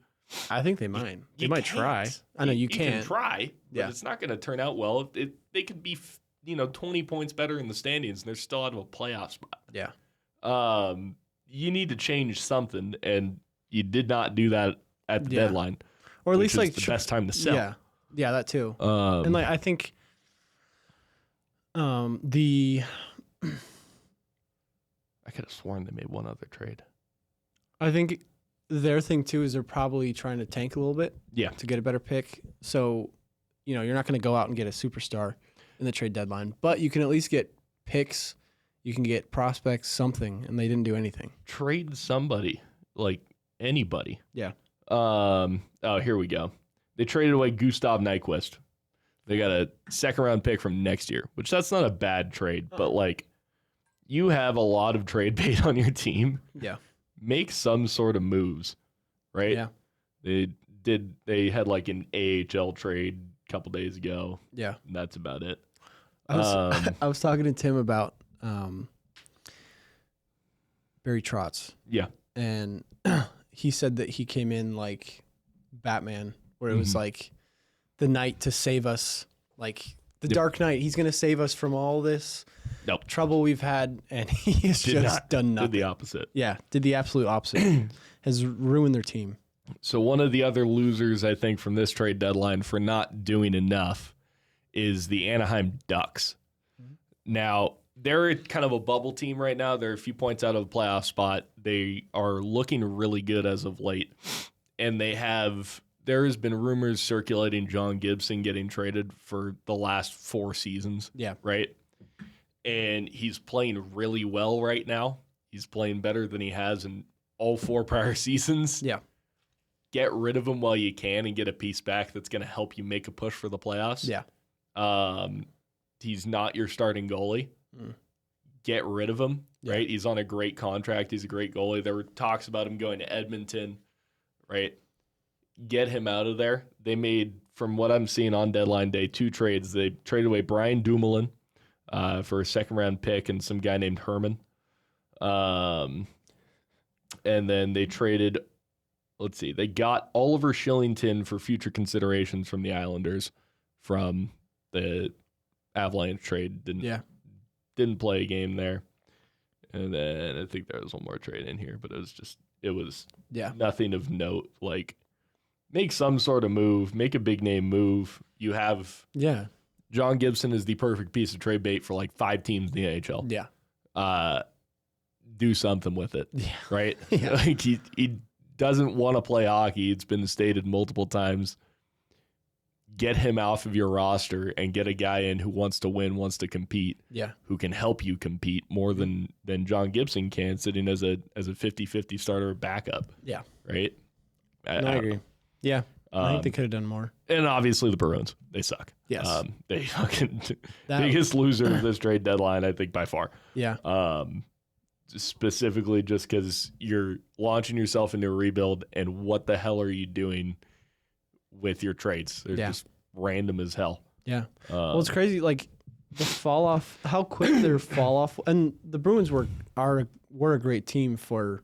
I think they might. They might try. I know you can't. You can try, but it's not going to turn out well. They could be, 20 points better in the standings, and they're still out of a playoff spot. Yeah. You need to change something, and you did not do that at the deadline, or at least like the best time to sell. Yeah, Yeah, that too. And like I think the I could have sworn they made one other trade. I think their thing too is they're probably trying to tank a little bit. Yeah. To get a better pick. So, you're not going to go out and get a superstar in the trade deadline, but you can at least get picks. You can get prospects, something, and they didn't do anything. Trade somebody, like anybody. Yeah. Here we go. They traded away Gustav Nyquist. They got a second-round pick from next year, which that's not a bad trade, but like you have a lot of trade bait on your team. Yeah. Make some sort of moves, right? Yeah. They had like an AHL trade a couple days ago. Yeah. And that's about it. I was talking to Tim about Barry Trotz. Yeah. And he said that he came in like Batman, where it was like the night to save us, like the Dark Knight. He's going to save us from all this trouble we've had, and he has done nothing. Did the opposite. Yeah, did the absolute opposite. Has ruined their team. So one of the other losers, I think, from this trade deadline for not doing enough is the Anaheim Ducks. Now, they're kind of a bubble team right now. They're a few points out of a playoff spot. They are looking really good as of late, and there has been rumors circulating John Gibson getting traded for the last 4 seasons. Yeah. Right? And he's playing really well right now. He's playing better than he has in all 4 prior seasons. Yeah. Get rid of him while you can and get a piece back that's going to help you make a push for the playoffs. Yeah. He's not your starting goalie. Get rid of him, right? He's on a great contract. He's a great goalie. There were talks about him going to Edmonton, right? Get him out of there. They made, from what I'm seeing on deadline day, 2 trades. They traded away Brian Dumoulin for a second-round pick and some guy named Herman. And then they traded, they got Oliver Shillington for future considerations from the Islanders from the Avalanche trade. Didn't play a game there. And then I think there was one more trade in here, but it was nothing of note. Like, make some sort of move, make a big name move. You have John Gibson is the perfect piece of trade bait for like 5 teams in the NHL. Yeah. Do something with it. Yeah. Right? Yeah. Like he doesn't want to play hockey. It's been stated multiple times. Get him off of your roster and get a guy in who wants to win, wants to compete, who can help you compete more than John Gibson can, sitting as a 50-50 starter backup. Yeah. Right? I agree. Yeah. I think they could have done more. And obviously the Bruins. They suck. Yes. They fucking biggest loser of this trade deadline, I think, by far. Yeah. Specifically just because you're launching yourself into a rebuild, and what the hell are you doing with your trades? They're just random as hell. Yeah. Well, it's crazy. Like the fall off, how quick their fall off, and the Bruins were a great team for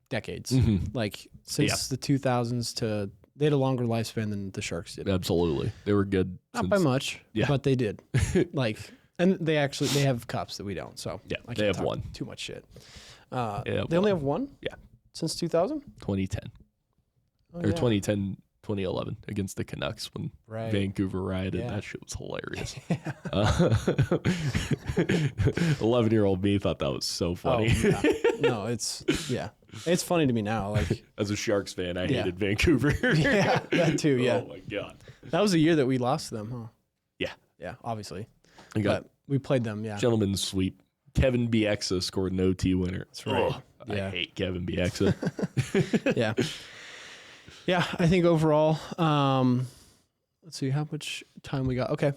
decades. Like since the 2000s they had a longer lifespan than the Sharks did. Absolutely, they were good. Not by much, but they did. And they have cups that we don't. So I can't they have talk one. Too much shit. They only have one. Yeah, since 2000. 2010 or 2010. 2011 against the Canucks when Vancouver rioted. That shit was hilarious. 11-year-old me thought that was so funny. No, it's funny to me now. Like as a Sharks fan, I hated Vancouver. That too. Yeah. Oh my god. That was the year that we lost to them, huh? Yeah. Yeah. Obviously. But we played them. Yeah. Gentleman's sweep. Kevin Bieksa scored an OT winner. That's right. I hate Kevin Bieksa. Yeah. Yeah, I think overall, let's see how much time we got. Okay.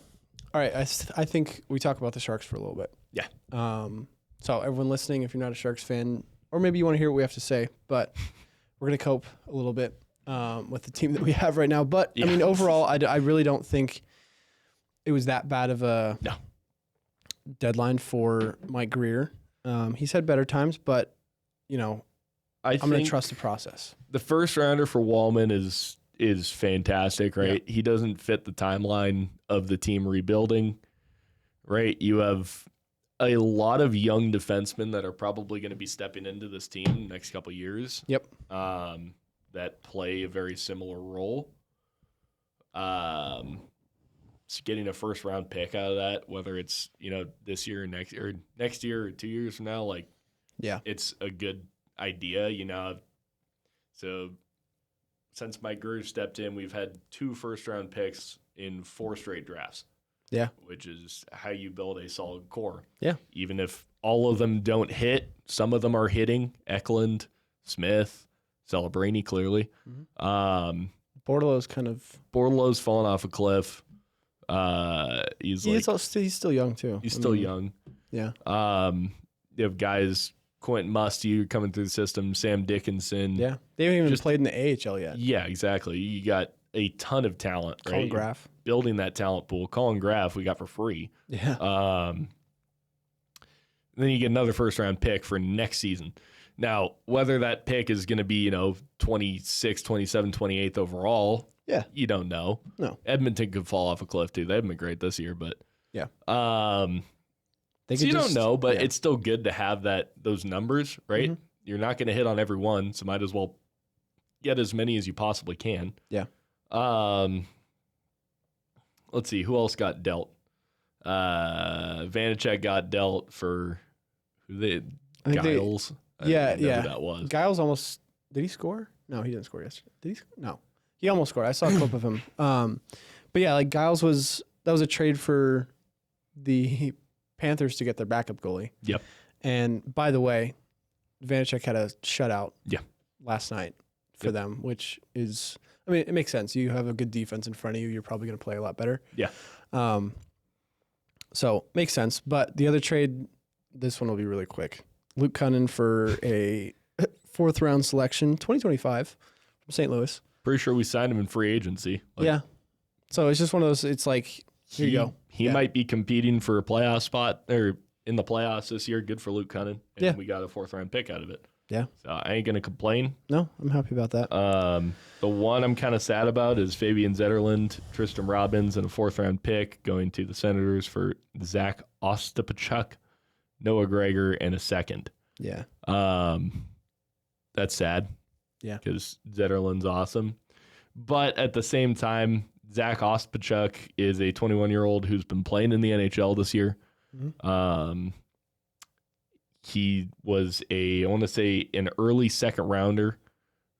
All right. I think we talk about the Sharks for a little bit. Yeah. So everyone listening, if you're not a Sharks fan, or maybe you want to hear what we have to say, but we're going to cope a little bit with the team that we have right now. But, I mean, overall, I really don't think it was that bad of a deadline for Mike Greer. He's had better times, but, I'm going to trust the process. The first rounder for Wallman is fantastic, right? Yeah. He doesn't fit the timeline of the team rebuilding, right? You have a lot of young defensemen that are probably going to be stepping into this team in the next couple of years. Yep. That play a very similar role. So getting a first round pick out of that, whether it's, this year or next year or 2 years from now, like, yeah, it's a good idea, So since Mike Grue stepped in, we've had 2 first round picks in 4 straight drafts. Yeah. Which is how you build a solid core. Yeah. Even if all of them don't hit, some of them are hitting. Eklund, Smith, Celebrini, clearly. Mm-hmm. Bordeleau's fallen off a cliff. He's still young too. He's still young. Yeah. You have guys, Quentin Musty coming through the system, Sam Dickinson. Yeah. They haven't even played in the AHL yet. Yeah, exactly. You got a ton of talent, right? Colin Graff. Building that talent pool. Colin Graff we got for free. Yeah. Then you get another first round pick for next season. Now, whether that pick is going to be, 26, 27, 28th overall, yeah, you don't know. No. Edmonton could fall off a cliff too. They haven't been great this year, but yeah. So you don't know, but it's still good to have those numbers, right? Mm-hmm. You're not going to hit on every one, so might as well get as many as you possibly can. Yeah. Let's see, who else got dealt? Vanacek got dealt for Giles. Yeah. Who that was. Giles almost did he score? No, he didn't score yesterday. Did he? No. He almost scored. I saw a clip of him. But yeah, like Giles that was a trade for the Panthers to get their backup goalie. Yep. And by the way, Vanacek had a shutout last night for them, which is, it makes sense. You have a good defense in front of you. You're probably going to play a lot better. Yeah. So makes sense. But the other trade, this one will be really quick. Luke Cunnin for a 4th round selection, 2025 from St. Louis. Pretty sure we signed him in free agency. Yeah. So it's just one of those, it's like, here you go. He might be competing for a playoff spot or in the playoffs this year. Good for Luke Cunnin. And we got a 4th round pick out of it. Yeah. So I ain't going to complain. No, I'm happy about that. The one I'm kind of sad about is Fabian Zetterlund, Tristan Robbins, and a 4th round pick going to the Senators for Zach Ostapchuk, Noah Gregor, and a 2nd. Yeah. That's sad. Yeah. Because Zetterlund's awesome. But at the same time, Zach Ostapchuk is a 21-year-old who's been playing in the NHL this year. Mm-hmm. He was I want to say, an early 2nd rounder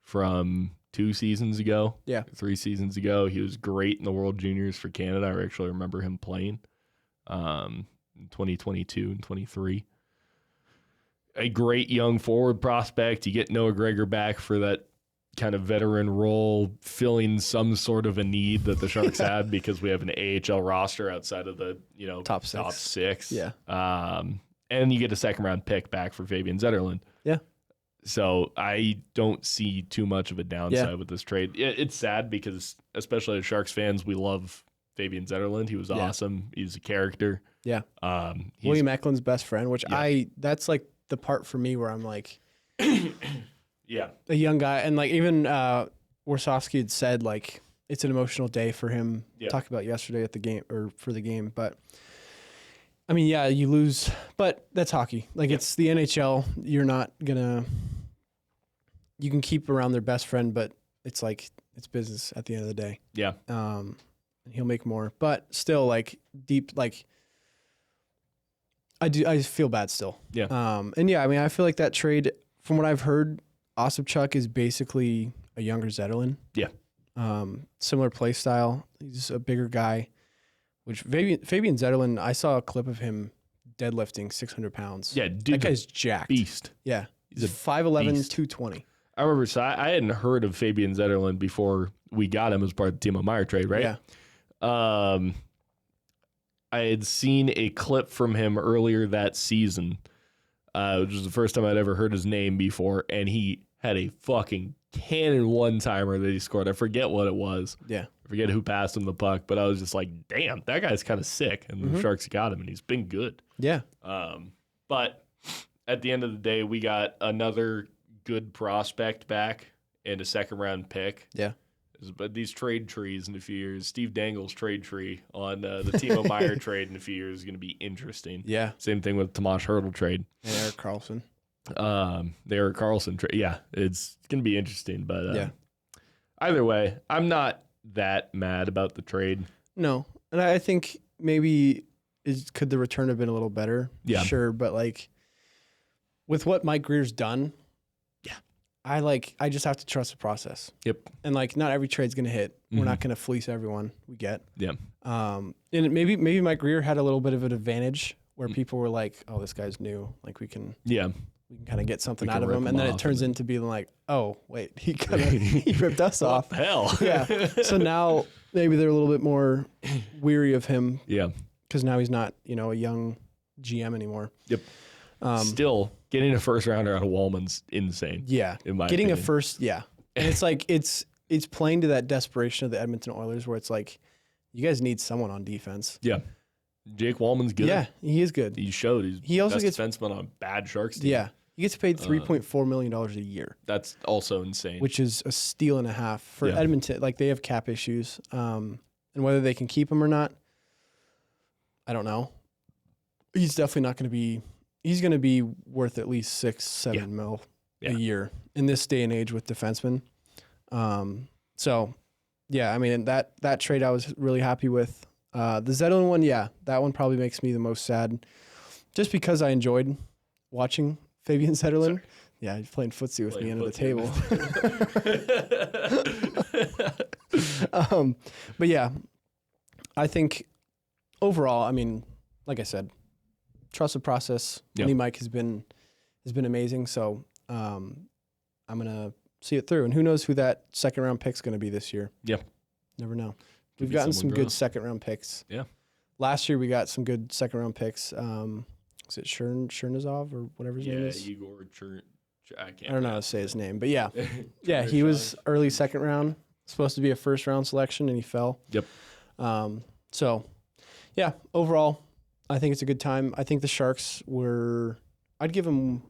from 2 seasons ago. Yeah. 3 seasons ago. He was great in the World Juniors for Canada. I actually remember him playing in 2022 and 23. A great young forward prospect. You get Noah Gregor back for that kind of veteran role, filling some sort of a need that the Sharks had because we have an AHL roster outside of the top 6. Yeah. And you get a 2nd round pick back for Fabian Zetterlund. Yeah. So I don't see too much of a downside with this trade. It's sad because, especially as Sharks fans, we love Fabian Zetterlund. He was awesome. He's a character. Yeah. William Eklund's best friend, which that's like the part for me where I'm like, yeah, a young guy. And like even Warsofsky had said like it's an emotional day for him. Talked about yesterday at the game or for the game. But you lose, but that's hockey. Like it's the NHL. You're not gonna, you can keep around their best friend, but it's like, it's business at the end of the day. Yeah. And he'll make more, but still like deep, like I feel bad still. Yeah. I feel like that trade, from what I've heard, Ostapchuk is basically a younger Zetterlund. Yeah. Similar play style. He's a bigger guy, which Fabian Zetterlund, I saw a clip of him deadlifting 600 pounds. Yeah, dude. That guy's jacked. Beast. Yeah. He's 5'11", 220. I remember, so I hadn't heard of Fabian Zetterlund before we got him as part of the Timo Meier trade, right? Yeah. I had seen a clip from him earlier that season, which was the first time I'd ever heard his name before, and he had a fucking cannon one-timer that he scored. I forget what it was. Yeah. I forget who passed him the puck, but I was just like, damn, that guy's kind of sick, and the Sharks got him, and he's been good. Yeah. But at the end of the day, we got another good prospect back and a 2nd-round pick. Yeah. But these trade trees in a few years, Steve Dangle's trade tree on the Timo Meier trade in a few years is going to be interesting. Yeah. Same thing with Tomas Hertl trade. And Erik Karlsson. The Erik Karlsson trade. Yeah, it's going to be interesting. But either way, I'm not that mad about the trade. No. And I think maybe could the return have been a little better? Yeah. Sure, but like with what Mike Greer's done, I just have to trust the process. Yep. And like not every trade's gonna hit. We're not gonna fleece everyone we get. Yeah. And maybe Mike Greer had a little bit of an advantage where people were like, "Oh, this guy's new. Like we can kind of get something out of him." And then it turns into being like, "Oh, wait, he ripped us off." What the hell? Yeah. So now maybe they're a little bit more weary of him. Yeah. Because now he's not, a young GM anymore. Yep. Still, getting a first rounder out of Wallman's insane. Yeah. In my opinion. a first, yeah. And it's like it's playing to that desperation of the Edmonton Oilers where it's like, you guys need someone on defense. Yeah. Jake Wallman's good. Yeah, he is good. He showed he also best defenseman on a bad Sharks team. Yeah. He gets paid $3.4 million a year. That's also insane. Which is a steal and a half for Edmonton. Like they have cap issues. And whether they can keep him or not, I don't know. He's definitely not going to be. He's going to be worth at least $6-7 mil a year in this day and age with defensemen. So, yeah, I mean that trade I was really happy with. The Zetterlund one, that one probably makes me the most sad, just because I enjoyed watching Fabian Zetterlund. Sorry. Yeah, he's playing footsie with me under the table. But yeah, I think overall, I mean, like I said, trust the process. Mike has been amazing. So I'm gonna see it through. And who knows who that second round pick's gonna be this year? Yeah, never know. We've gotten some good second round picks. Yeah, last year we got some good second round picks. Is it Chernizov or whatever his name is? Igor I don't know how to say his name, but yeah, he was early second round, supposed to be a first round selection, and he fell. Yep. So, yeah, overall, I think it's a good time. I think the Sharks I'd give them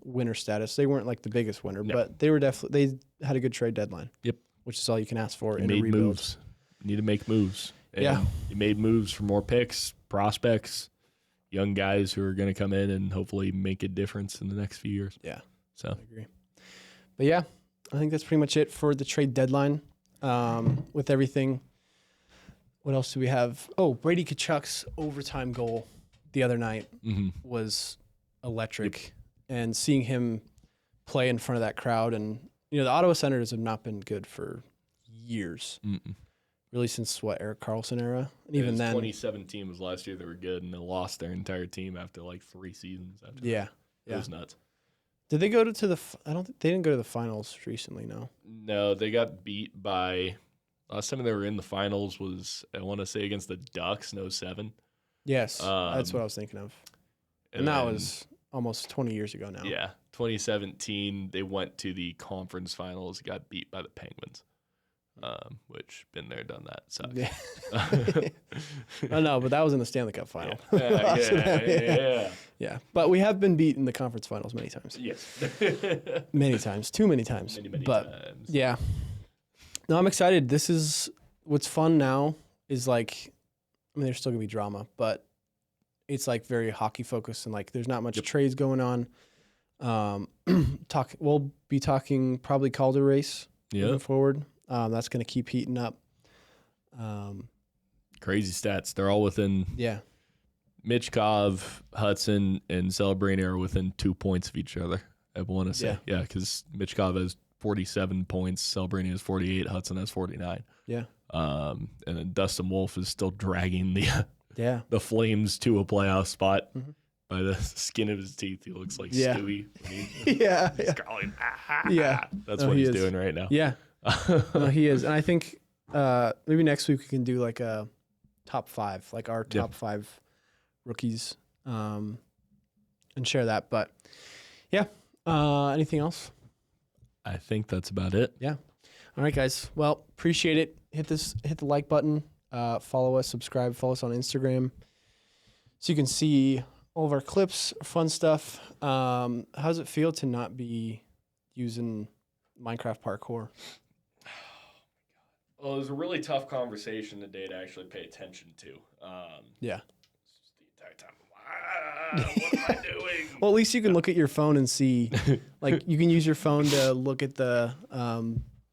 winner status. They weren't like the biggest winner, but they were they had a good trade deadline. Yep. Which is all you can ask for in a rebuild. Moves. You need to make moves. And you made moves for more picks, prospects, young guys who are going to come in and hopefully make a difference in the next few years. Yeah. So I agree. But yeah, I think that's pretty much it for the trade deadline. With everything. What else do we have? Oh, Brady Tkachuk's overtime goal the other night was electric. Yep. And seeing him play in front of that crowd, and the Ottawa Senators have not been good for years. Really since Erik Karlsson era, and even then 2017 was last year they were good, and they lost their entire team after like 3 seasons. After that. It was nuts. Did they go to the? They didn't go to the finals recently. No, they got beat by. Last time they were in the finals was, I want to say, against the Ducks in 2007. Yes, that's what I was thinking of. And that was almost 20 years ago now. Yeah, 2017 they went to the conference finals, got beat by the Penguins. Which been there, done that. So I know, but that was in the Stanley Cup final. Yeah. But we have been beat in the conference finals many times. Yes, many times, too many times. Many times. Yeah. No, I'm excited. This is what's fun now. Is like, I mean, there's still gonna be drama, but it's like very hockey focused, and like there's not much trades going on. We'll be talking probably Calder race moving forward. That's going to keep heating up. Crazy stats. They're all within. Yeah. Michkov, Hudson, and Celebrini are within 2 points of each other, I want to say. Yeah, because Michkov has 47 points, Celebrini has 48, Hudson has 49. Yeah. And then Dustin Wolf is still dragging the Flames to a playoff spot. By the skin of his teeth, he looks like Stewie. He's calling, That's what he's doing right now. Yeah. No, he is. And I think maybe next week we can do like a top 5, like our top 5 rookies, and share that. But yeah, anything else? I think that's about it. Yeah. All right, guys. Well, appreciate it. Hit the like button. Follow us, subscribe, follow us on Instagram, so you can see all of our clips, fun stuff. How does it feel to not be using Minecraft parkour? Well, it was a really tough conversation today to actually pay attention to. Yeah. The entire time, what am I doing? Well, at least you can look at your phone and see, like, you can use your phone to look at the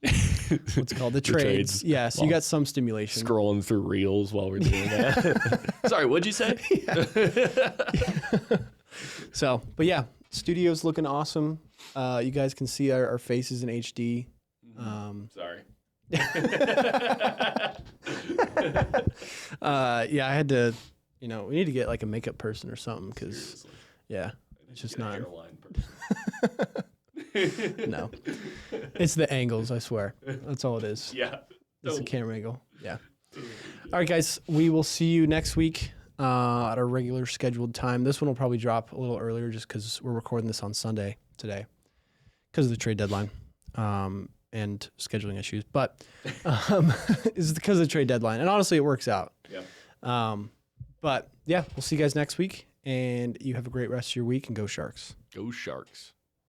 what's it called? The trades. Yeah, so you got some stimulation. Scrolling through reels while we're doing that. Sorry, what'd you say? So, but yeah, studio's looking awesome. You guys can see our faces in HD. Sorry. Yeah, I had to, we need to get like a makeup person or something because, yeah, it's just not. No, it's the angles. I swear, that's all it is. Yeah, it's the camera angle. Yeah. All right, guys, we will see you next week at our regular scheduled time. This one will probably drop a little earlier just because we're recording this on Sunday today because of the trade deadline. And scheduling issues, but it's because of the trade deadline. And honestly, it works out. Yeah. But yeah, we'll see you guys next week, and you have a great rest of your week, and go Sharks. Go Sharks.